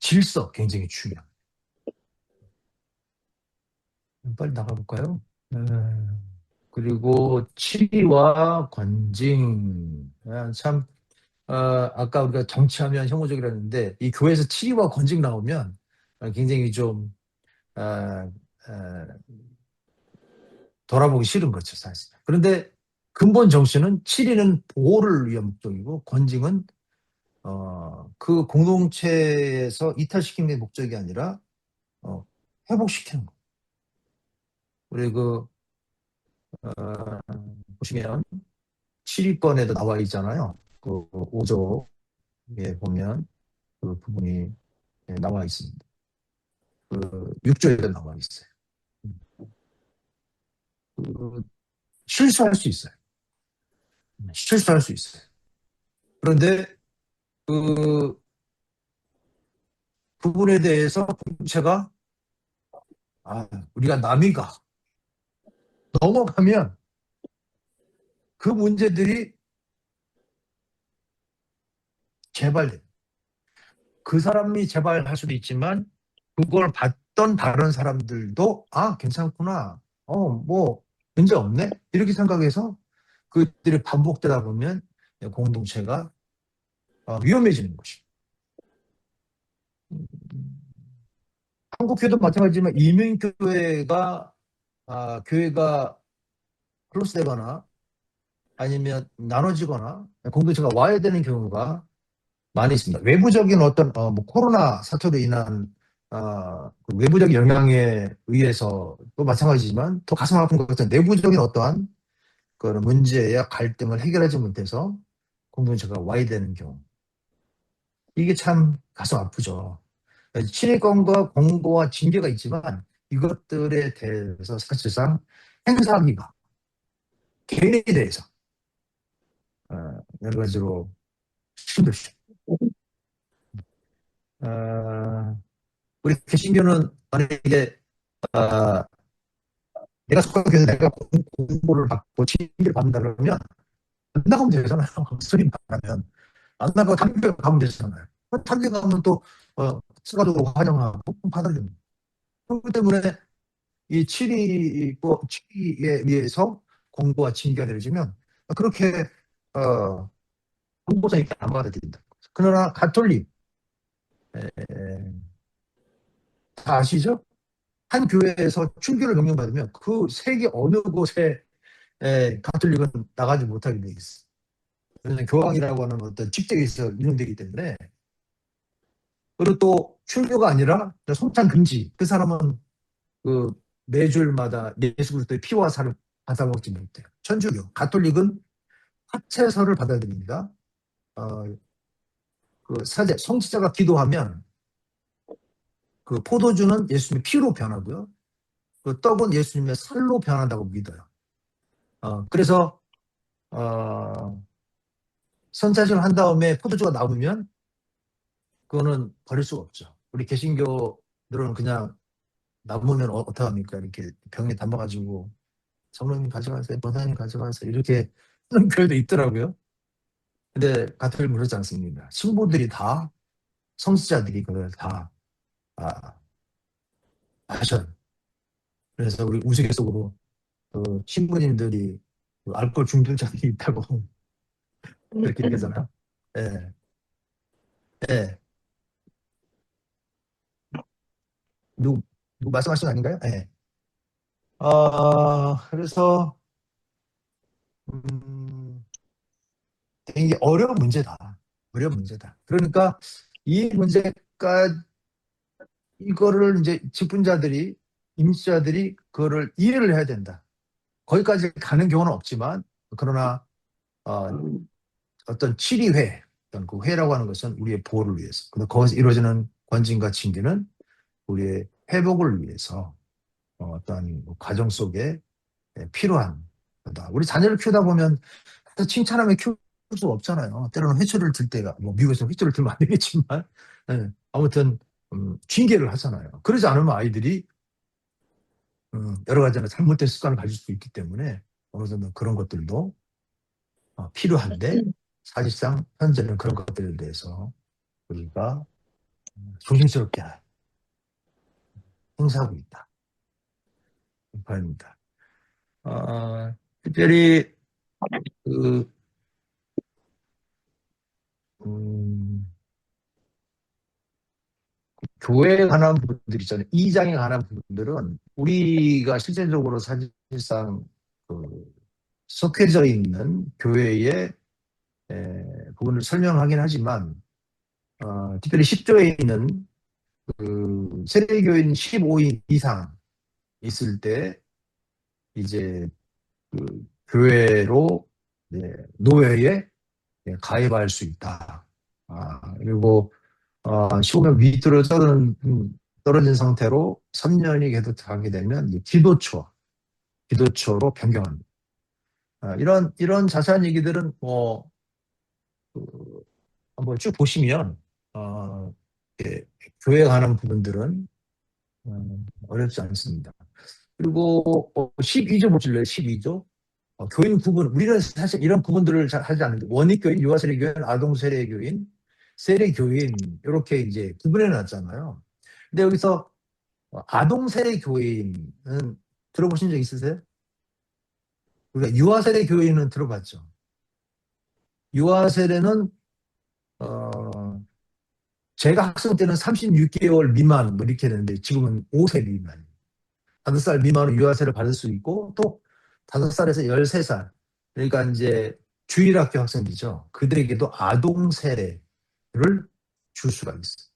질서 굉장히 중요합니다. 빨리 나가볼까요? 그리고 치리와 권징. 참 아까 우리가 정치하면 혐오적이라 했는데 이 교회에서 치리와 권징 나오면 굉장히 좀 돌아보기 싫은 거죠, 사실. 그런데 근본 정신은 치리는 보호를 위한 목적이고 권징은 그 공동체에서 이탈시키는 게 목적이 아니라 회복시키는 거. 우리 보시면 7위권에도 나와 있잖아요. 그 5조에 보면 그 부분이 나와 있습니다. 그 6조에도 나와 있어요. 실수할 수 있어요. 실수할 수 있어요. 그런데 그 부분에 대해서 공동체가 우리가 남이가 넘어가면 그 문제들이 재발돼요. 그 사람이 재발할 수도 있지만 그걸 봤던 다른 사람들도 괜찮구나. 뭐 문제 없네. 이렇게 생각해서 그들이 반복되다 보면 공동체가 위험해지는 것이죠. 한국교회도 마찬가지지만 이민교회가 교회가 클로스되거나 아니면 나눠지거나 공동체가 와야 되는 경우가 많이 있습니다. 외부적인 어떤 뭐 코로나 사태로 인한 그 외부적인 영향에 의해서 또 마찬가지지만 더 가슴 아픈 것 같은 내부적인 어떠한 그런 문제야 갈등을 해결하지 못해서 공동체가 와야 되는 경우, 이게 참 가슴 아프죠. 친일권과 공고와 징계가 있지만 이것들에 대해서 사실상 행사하기가 개인에 대해서 여러 가지로 힘들죠. 우리 개신교는 만약에 내가 속한 교회에서 내가 공고를 받고 징계를 받는다 그러면 안 나가면 되잖아요. 스님 말하면 안 나가고 단교회 가면 되잖아요. 단교회 가면 또 스가도 환영하고 받아줍니다. 그렇기 때문에 이 치리에 의해서 공고와 징계가 내려지면 그렇게 공고장이 안 받아들인다. 그러나 가톨릭 다 아시죠? 한 교회에서 출교를 명령받으면 그 세계 어느 곳에 가톨릭은 나가지 못하게 돼 있어. 왜냐하면 교황이라고 하는 어떤 직책이 있어 운영되기 때문에. 그리고 또 출교가 아니라 성찬 금지. 그 사람은 그 매주일마다 예수 그리스도의 피와 살을 받아먹지 못해요. 천주교, 가톨릭은 합체서를 받아들입니다. 그 사제, 성지자가 기도하면 그 포도주는 예수님의 피로 변하고요. 그 떡은 예수님의 살로 변한다고 믿어요. 그래서 선차신을 한 다음에 포도주가 남으면 그거는 버릴 수가 없죠. 우리 개신교들은 그냥 남으면 어떡합니까? 이렇게 병에 담아가지고 성령님 가져가세요, 권사님 가져가세요 이렇게 하는 교회도 있더라고요. 근데 가톨릭은 그렇지 않습니다. 신부들이 다 성직자들이 그걸 다 하셔요. 그래서 우리 우스갯소리로 신부님들이 그 알코올 중독자들이 있다고 그렇게 얘기하잖아요. 예, 예. 누구 말씀하신 거 아닌가요? 예. 그래서 음, 되게 어려운 문제다. 어려운 문제다. 그러니까 이 문제가 이거를 이제 직분자들이 임시자들이 그거를 이해를 해야 된다. 거기까지 가는 경우는 없지만 그러나 어, 어떤 치리회, 어떤 그 회라고 하는 것은 우리의 보호를 위해서. 근데 거기서 이루어지는 권징과 징계는 우리의 회복을 위해서 어떤 과정 속에 필요한 거다. 우리 자녀를 키우다 보면 또 칭찬하면 키울 수 없잖아요. 때로는 회초리를 들 때가 뭐 미국에서 회초리를 들면 안 되겠지만 아무튼 징계를 하잖아요. 그러지 않으면 아이들이 여러 가지 잘못된 습관을 가질 수 있기 때문에 어느 정도 그런 것들도 필요한데 사실상 현재는 그런 것들에 대해서 우리가 조심스럽게 행사하고 있다. 바입니다. 특별히 그 교회에 관한 부분들 있잖아요. 이장에 관한 부분들은 우리가 실제적으로 사실상 그 속해져 있는 교회의 부분을 설명하긴 하지만 특별히 10조에 있는 그 세례교인 15인 이상 있을 때 이제 그 교회로 노회에 가입할 수 있다. 그리고 15년 밑으로 떨어진 상태로 3년이 계속 하게 되면 이제 기도처로 변경합니다. 이런 자세한 얘기들은 뭐 한번 쭉 보시면 교회에 관한 부분들은 어렵지 않습니다. 그리고 12조 보실래요? 12조. 교인 구분, 우리는 사실 이런 구분들을 잘 하지 않는데, 원익교인, 유아세례교인, 아동세례교인, 세례교인, 이렇게 이제 구분해 놨잖아요. 근데 여기서 아동세례교인은 들어보신 적 있으세요? 우리가 유아세례교인은 들어봤죠. 유아세례는, 제가 학생 때는 36개월 미만, 뭐 이렇게 했는데, 지금은 5세 미만. 5살 미만은 유아세를 받을 수 있고, 또 5살에서 13살. 그러니까 이제 주일학교 학생이죠. 그들에게도 아동 세례를 줄 수가 있어요.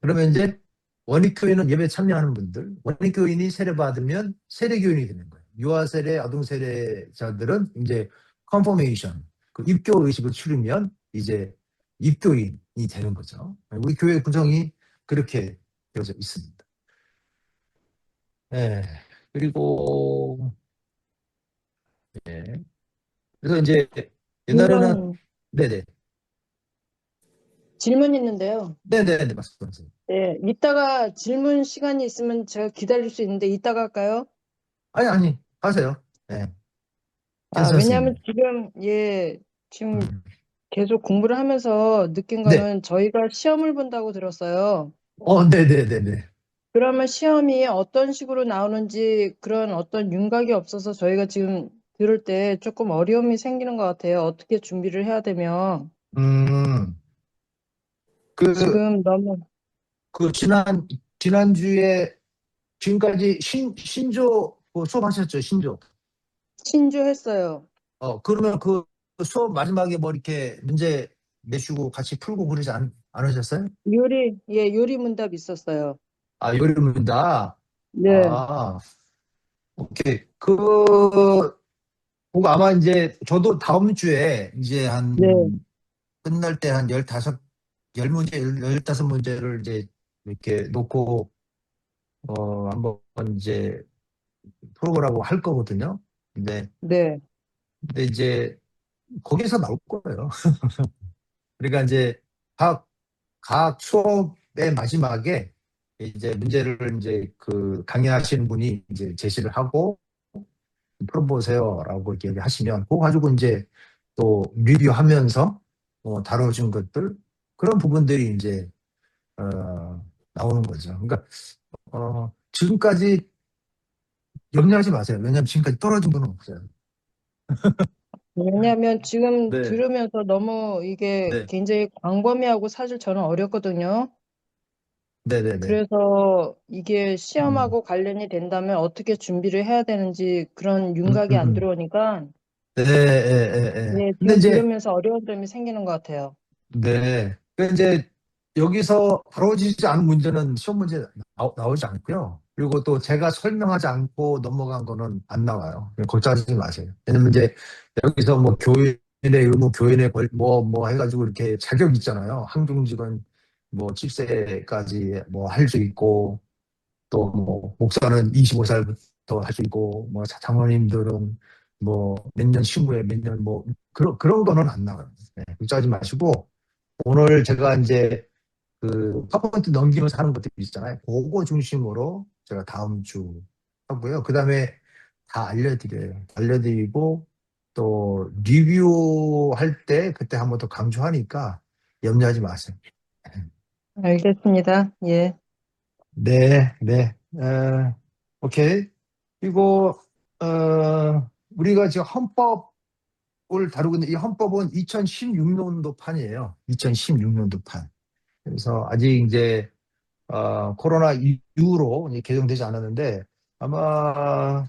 그러면 이제 원익교인은 예배 참여하는 분들, 원익교인이 세례받으면 세례교인이 되는 거예요. 유아세례, 아동세례자들은 이제 컨포메이션, 그 입교 의식을 치르면 이제 입교인이 되는 거죠. 우리 교회 구성이 그렇게 되어져 있습니다. 네. 그리고 그래서 이제 옛날에는 네네 질문 있는데요. 네네네 말씀하세요. 네, 이따가 질문 시간이 있으면 제가 기다릴 수 있는데 이따가 할까요? 아니 하세요. 네, 괜찮습니다. 왜냐하면 지금 음. 계속 공부를 하면서 느낀 네. 거는 저희가 시험을 본다고 들었어요. 네네네네. 그러면 시험이 어떤 식으로 나오는지 그런 어떤 윤곽이 없어서 저희가 지금 들을 때 조금 어려움이 생기는 것 같아요. 어떻게 준비를 해야 되면. 음, 그, 지금 너무 그 지난주에 지금까지 신조 수업하셨죠, 신조. 신주했어요. 그러면 그 수업 마지막에 뭐 이렇게 문제 내시고 같이 풀고 그러지 않으셨어요? 요리 문답 있었어요. 요리문다. 네, 오케이. 그거 아마 이제 저도 다음 주에 이제 네, 끝날 때 한 10문제, 15문제를 이제 이렇게 놓고, 한번 이제 풀어보라고 할 거거든요. 네, 근데 이제 거기서 나올 거예요. 그러니까 이제 각 각 수업의 마지막에 이제 문제를 이제 그 강의하시는 분이 이제 제시를 하고 풀어보세요라고 이렇게 하시면 그거 가지고 이제 또 리뷰하면서 다뤄진 것들 그런 부분들이 이제 나오는 거죠. 그러니까 지금까지 염려하지 마세요. 왜냐하면 지금까지 떨어진 건 없어요. 왜냐하면 지금 네, 들으면서 너무 이게 네, 굉장히 광범위하고 사실 저는 어렵거든요. 네, 네, 네. 그래서 이게 음, 시험하고 관련이 된다면 어떻게 준비를 해야 되는지 그런 음, 윤곽이 안 음. 들어오니까 네, 예, 예, 예. 예, 근데 지금 이제 들으면서 어려운 점이 생기는 것 같아요. 네. 그러니까 이제 여기서 다뤄지지 않은 문제는 시험 문제 나오지 않고요. 그리고 또 제가 설명하지 않고 넘어간 거는 안 나와요. 걱정하지 마세요. 왜냐면 이제 여기서 뭐 교인의 의무, 교인의 뭐 해가지고 이렇게 자격 있잖아요. 항중직원 뭐 7세까지 뭐 할 수 있고 또 뭐 목사는 25살부터 할 수 있고 뭐 장로님들은 뭐 몇 년 신부에 몇 년 뭐 그런 거는 안 나와요. 네, 걱정하지 마시고 오늘 제가 이제 그 파워포인트 넘기면서 하는 것들이 있잖아요. 그거 중심으로 제가 다음 주 하고요. 그 다음에 다 알려드려요. 알려드리고 또 리뷰할 때 그때 한번 더 강조하니까 염려하지 마세요. 알겠습니다. 예. 네, 네. 오케이. 그리고 우리가 지금 헌법을 다루고 있는 이 헌법은 2016년도 판이에요. 2016년도 판. 그래서 아직 이제 코로나 이후로 이제 개정되지 않았는데 아마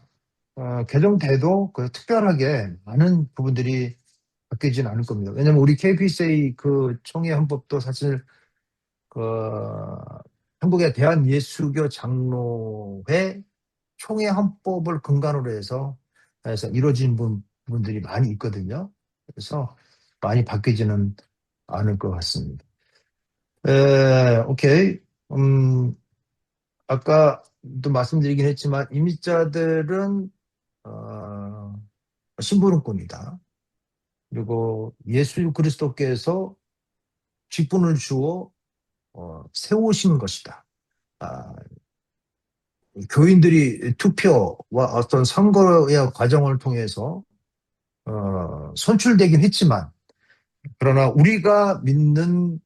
개정돼도 그 특별하게 많은 부분들이 바뀌진 않을 겁니다. 왜냐면 우리 KPCA 그 총회 헌법도 사실 그 한국의 대한예수교 장로회 총회 헌법을 근간으로 해서 이루어진 부분들이 많이 있거든요. 그래서 많이 바뀌지는 않을 것 같습니다. 오케이. 아까도 말씀드리긴 했지만 이민자들은 신부름꾼이다. 그리고 예수 그리스도께서 직분을 주어 세우신 것이다. 아, 교인들이 투표와 어떤 선거의 과정을 통해서 선출되긴 했지만 그러나 우리가 믿는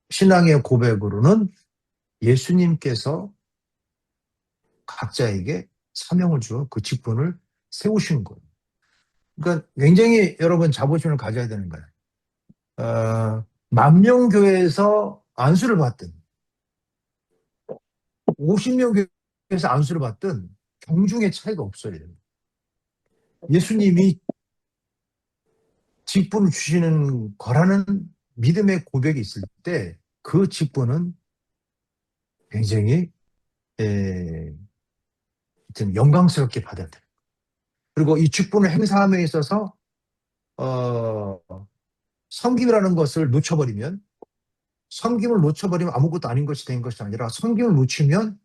신앙의 고백으로는 예수님께서 각자에게 사명을 주어 그 직분을 세우신 거예요. 그러니까 굉장히 여러분 자부심을 가져야 되는 거예요. 만명 교회에서 안수를 받든 50명 교회에서 안수를 받든 경중의 차이가 없어요. 예수님이 직분을 주시는 거라는 믿음의 고백이 있을 때 그 직분은 굉장히 하여튼 영광스럽게 받아야 돼요. 그리고 이 직분을 행사함에 있어서 어, 섬김이라는 것을 섬김을 놓쳐버리면 아무것도 아닌 것이 된 것이 아니라 섬김을 놓치면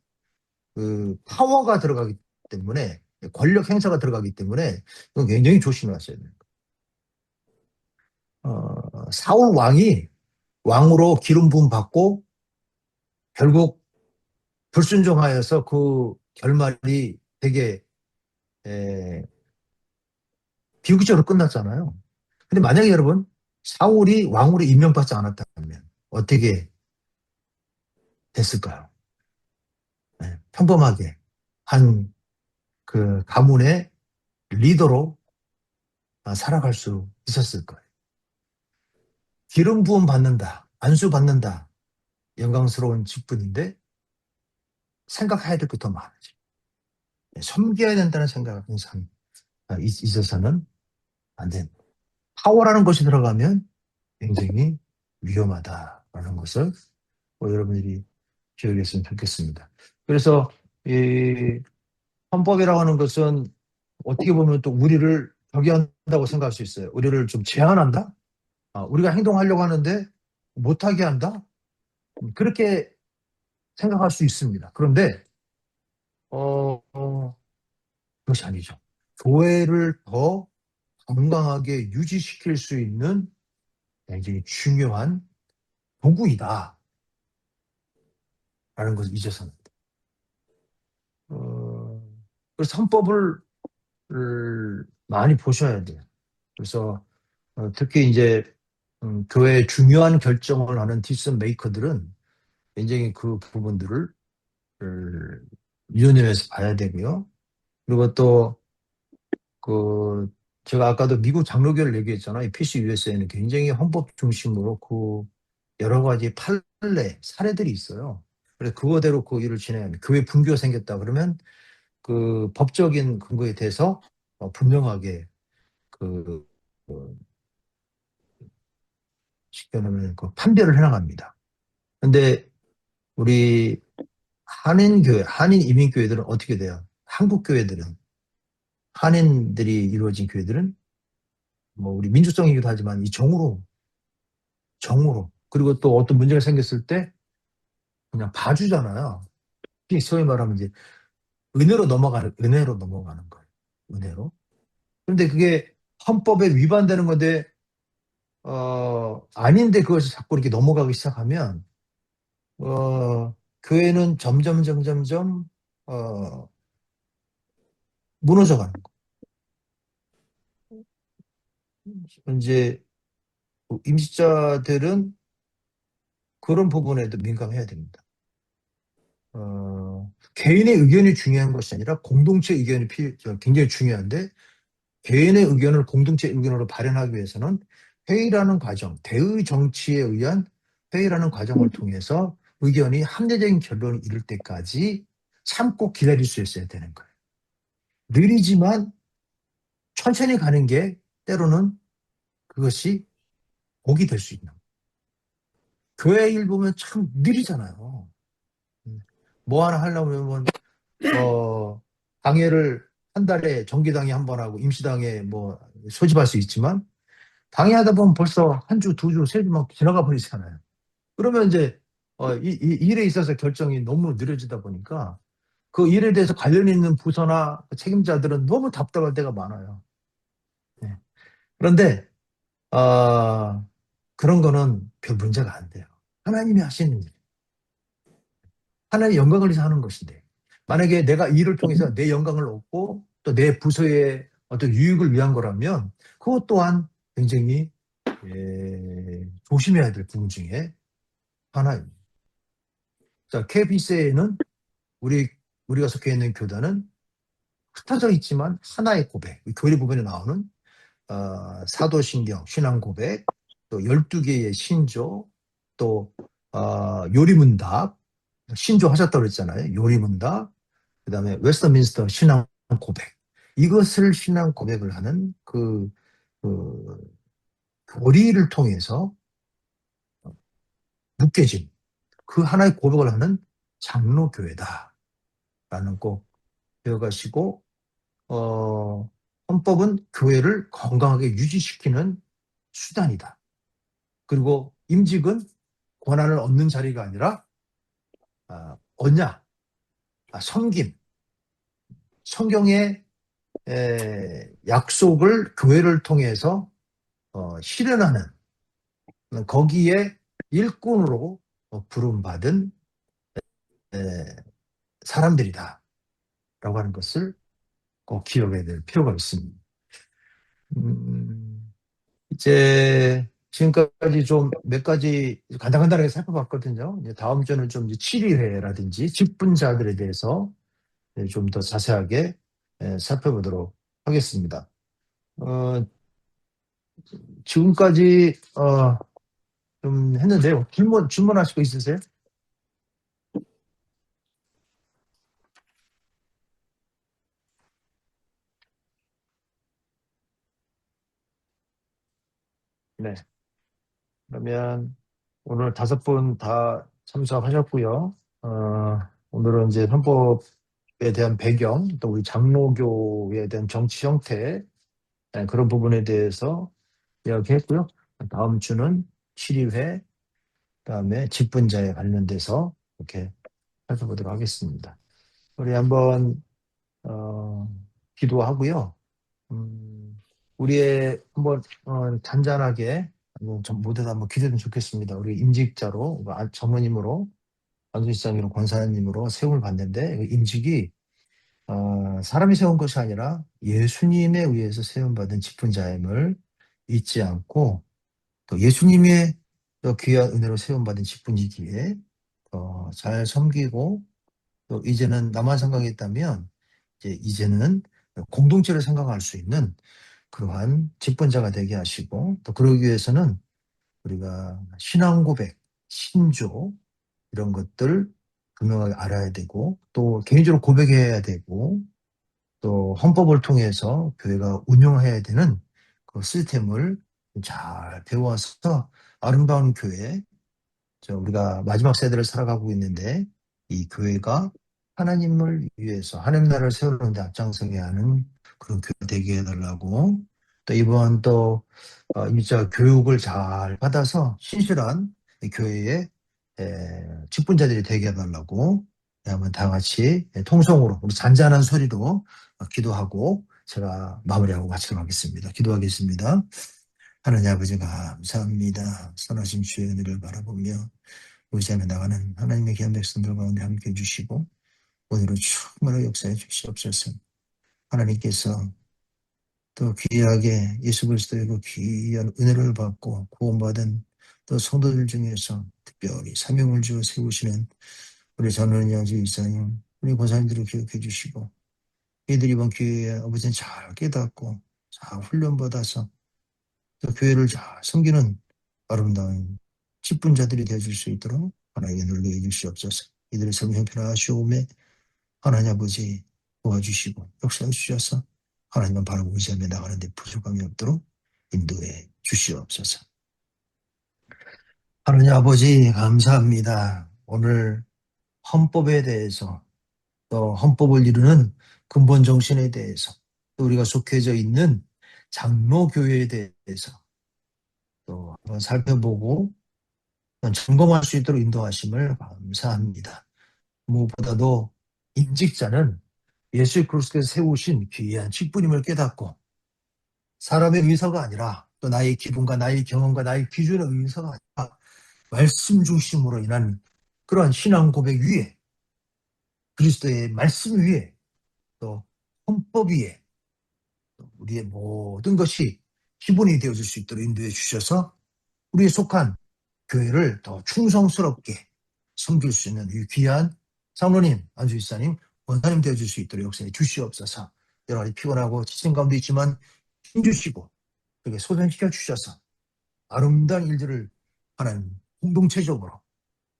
그 파워가 들어가기 때문에 권력 행사가 들어가기 때문에 이건 굉장히 조심하셔야 돼요. 사울 왕이 왕으로 기름 부음 받고 결국 불순종하여서 그 결말이 되게 에, 비극적으로 끝났잖아요. 근데 만약에 여러분 사울이 왕으로 임명받지 않았다면 어떻게 됐을까요? 네, 평범하게 한 그 가문의 리더로 살아갈 수 있었을 거예요. 기름 부음 받는다, 안수 받는다, 영광스러운 직분인데 생각해야 될 게 더 많아져. 섬겨야 된다는 생각 항상 있어서는 안 됩니다. 파워라는 것이 들어가면 굉장히 위험하다라는 것을 여러분들이 기억했으면 좋겠습니다. 그래서 이 헌법이라고 하는 것은 어떻게 보면 또 우리를 저기한다고 생각할 수 있어요. 우리를 좀 제한한다? 우리가 행동하려고 하는데 못하게 한다? 그렇게 생각할 수 있습니다. 그런데 그것이 아니죠. 교회를 더 건강하게 유지시킬 수 있는 굉장히 중요한 도구이다. 라는 것을 잊어서는 안 돼. 그래서 헌법을 많이 보셔야 돼요. 그래서 특히 이제 교회의 중요한 결정을 하는 디시전 메이커들은 굉장히 그 부분들을 유념해서 봐야 되고요. 그리고 또 제가 아까도 미국 장로교를 얘기했잖아요. PCUSA는 굉장히 헌법 중심으로 그 여러 가지 판례, 사례들이 있어요. 그래서 그거대로 그 일을 진행합니다. 교회 분교가 생겼다 그러면 그 법적인 근거에 대해서 분명하게 그, 그 쉽게 말하면 그 판별을 해나갑니다. 근데 우리 한인교회, 한인 이민교회들은 어떻게 돼요? 한국 교회들은, 한인들이 이루어진 교회들은 뭐 우리 민주성이기도 하지만 이 정으로. 그리고 또 어떤 문제가 생겼을 때 그냥 봐주잖아요. 소위 말하면 이제 은혜로 넘어가는 거예요. 은혜로. 그런데 그게 헌법에 위반되는 건데, 아닌데 그것이 자꾸 이렇게 넘어가기 시작하면, 교회는 점점, 무너져가는 거예요. 이제, 임시자들은 그런 부분에도 민감해야 됩니다. 개인의 의견이 중요한 것이 아니라 공동체 의견이 굉장히 중요한데, 개인의 의견을 공동체 의견으로 발현하기 위해서는 회의라는 과정, 대의 정치에 의한 회의라는 과정을 통해서 의견이 합리적인 결론을 이룰 때까지 참고 기다릴 수 있어야 되는 거예요. 느리지만 천천히 가는 게 때로는 그것이 복이 될 수 있는 거예요. 교회 일 보면 참 느리잖아요. 뭐 하나 하려면 당회를 한 달에 정기당회 한 번 하고 임시당회 뭐 소집할 수 있지만 당회하다 보면 벌써 한 주, 두 주, 세 주만 지나가 버리잖아요. 그러면 이제 이 일에 있어서 결정이 너무 느려지다 보니까 그 일에 대해서 관련 있는 부서나 책임자들은 너무 답답할 때가 많아요. 네. 그런데 그런 거는 별 문제가 안 돼요. 하나님이 하시는 일. 하나님의 영광을 위해서 하는 것인데 만약에 내가 이 일을 통해서 내 영광을 얻고 또 내 부서의 어떤 유익을 위한 거라면 그것 또한 굉장히 조심해야 될 부분 중에 하나입니다. 자, KBC에는 우리가 속해 있는 교단은 흩어져 있지만 하나의 고백, 교리 부분에 나오는 사도신경, 신앙 고백, 또 12개의 신조, 또 요리문답, 신조 하셨다고 그랬잖아요. 요리문답, 그 다음에 웨스터민스터 신앙 고백. 이것을 신앙 고백을 하는 그 교리를 통해서 묶여진 그 하나의 고백을 하는 장로교회다라는 꼭 기억하시고 헌법은 교회를 건강하게 유지시키는 수단이다. 그리고 임직은 권한을 얻는 자리가 아니라 언약, 섬김, 성경의 약속을 교회를 통해서 실현하는 거기에 일꾼으로 부름받은 사람들이다 라고 하는 것을 꼭 기억해야 될 필요가 있습니다. 이제 지금까지 좀 몇 가지 간단하게 살펴봤거든요. 이제 다음 주는 좀 치리회라든지 직분자들에 대해서 좀 더 자세하게 살펴보도록 하겠습니다. 지금까지 좀 했는데요. 질문하실 거 있으세요? 네. 그러면 오늘 5분 다 참석하셨고요. 오늘은 이제 헌법에 대한 배경, 또 우리 장로교에 대한 정치 형태, 그런 부분에 대해서 이야기했고요. 다음 주는 7회, 그다음에 직분자에 관련돼서 이렇게 살펴보도록 하겠습니다. 우리 한번 기도하고요. 우리의 한번 잔잔하게 좀 모두 다 한번 기도는 좋겠습니다. 우리 임직자로, 전무님으로, 안수시장님으로, 권사님으로 세움을 받는데, 그 임직이 사람이 세운 것이 아니라 예수님에 의해서 세움받은 직분자임을 잊지 않고, 또 예수님의 또 귀한 은혜로 세움받은 직분이기에 잘 섬기고, 또 이제는 나만 생각했다면 이제는 공동체를 생각할 수 있는 그러한 직분자가 되게 하시고, 또 그러기 위해서는 우리가 신앙 고백, 신조 이런 것들 분명하게 알아야 되고, 또 개인적으로 고백해야 되고, 또 헌법을 통해서 교회가 운영해야 되는 그 시스템을 잘 배워서 아름다운 교회, 우리가 마지막 세대를 살아가고 있는데 이 교회가 하나님을 위해서 하나님 나라를 세우는 데 앞장서게 하는 그런 교회 되게 해달라고, 또 이번 또 진짜 교육을 잘 받아서 신실한 이 교회의 직분자들이 되게 해달라고 한번 다 같이 통성으로 우리 잔잔한 소리로 기도하고 제가 마무리하고 마치도록 하겠습니다. 기도하겠습니다. 하나님 아버지 감사합니다. 선하신 주의 은혜를 바라보며 의지하며 나가는 하나님의 귀한 백성들 가운데 함께 해주시고 오늘은 충만하게 역사해 주시옵소서. 하나님께서 또 귀하게 예수 그리스도의 그 귀한 은혜를 받고 구원받은 또 성도들 중에서 특별히 사명을 주어 세우시는 우리 전원희 아주 이사님, 우리 권사님들을 기억해 주시고 이들이 이번 기회에 아버지는 잘 깨닫고 잘 훈련받아서 또 교회를 잘 섬기는 아름다운 직분자들이 되어줄 수 있도록 하나님의 놀게 해주시옵소서. 이들의 삶을 형편하시오매 하나님 아버지 도와주시고 역사해 주셔서 하나님만 바라보고 의지하며 나가는 데 부족함이 없도록 인도해 주시옵소서. 하나님 아버지 감사합니다. 오늘 헌법에 대해서 또 헌법을 이루는 근본 정신에 대해서 또 우리가 속해져 있는 장로교회에 대해서 또 한번 살펴보고 점검할 수 있도록 인도하심을 감사합니다. 무엇보다도 임직자는 예수 그리스도께서 세우신 귀한 직분임을 깨닫고 사람의 의사가 아니라 또 나의 기분과 나의 경험과 나의 기준의 의사가 아니라 말씀 중심으로 인한 그러한 신앙 고백 위에 그리스도의 말씀 위에 또 헌법 위에 우리의 모든 것이 기본이 되어줄 수 있도록 인도해 주셔서 우리에 속한 교회를 더 충성스럽게 섬길 수 있는 이 귀한 장로님, 안주지사님, 원사님 되어줄 수 있도록 역사해 주시옵소서. 여러 가지 피곤하고 지친 가운데 있지만 힘주시고 그렇게 소생시켜 주셔서 아름다운 일들을 하는 공동체적으로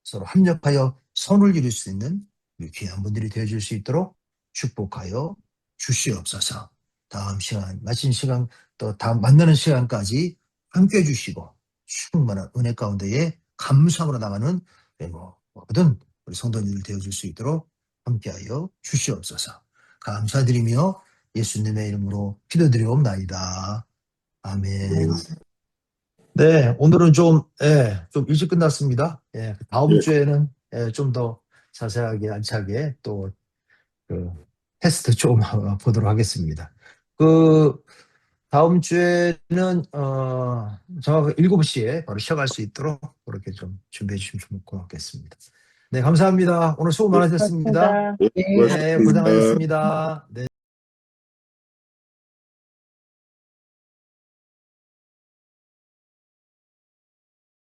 서로 합력하여 선을 이룰 수 있는 우리 귀한 분들이 되어줄 수 있도록 축복하여 주시옵소서. 다음 시간, 마친 시간, 또 다음 만나는 시간까지 함께 해주시고 충만한 은혜 가운데에 감사함으로 나가는 모든 우리 성도님들 되어줄 수 있도록 함께하여 주시옵소서. 감사드리며 예수님의 이름으로 기도드리옵나이다. 아멘. 네, 오늘은 좀 일찍 끝났습니다. 다음 예. 주에는 좀 더 자세하게 알차게 또 테스트 좀 보도록 하겠습니다. 다음 주에는 정확하게 7시에 바로 시작할 수 있도록 그렇게 좀 준비해 주시면 좀 고맙겠습니다. 네, 감사합니다. 오늘 수고 많으셨습니다. 고맙습니다. 예, 네, 고생하셨습니다. 네.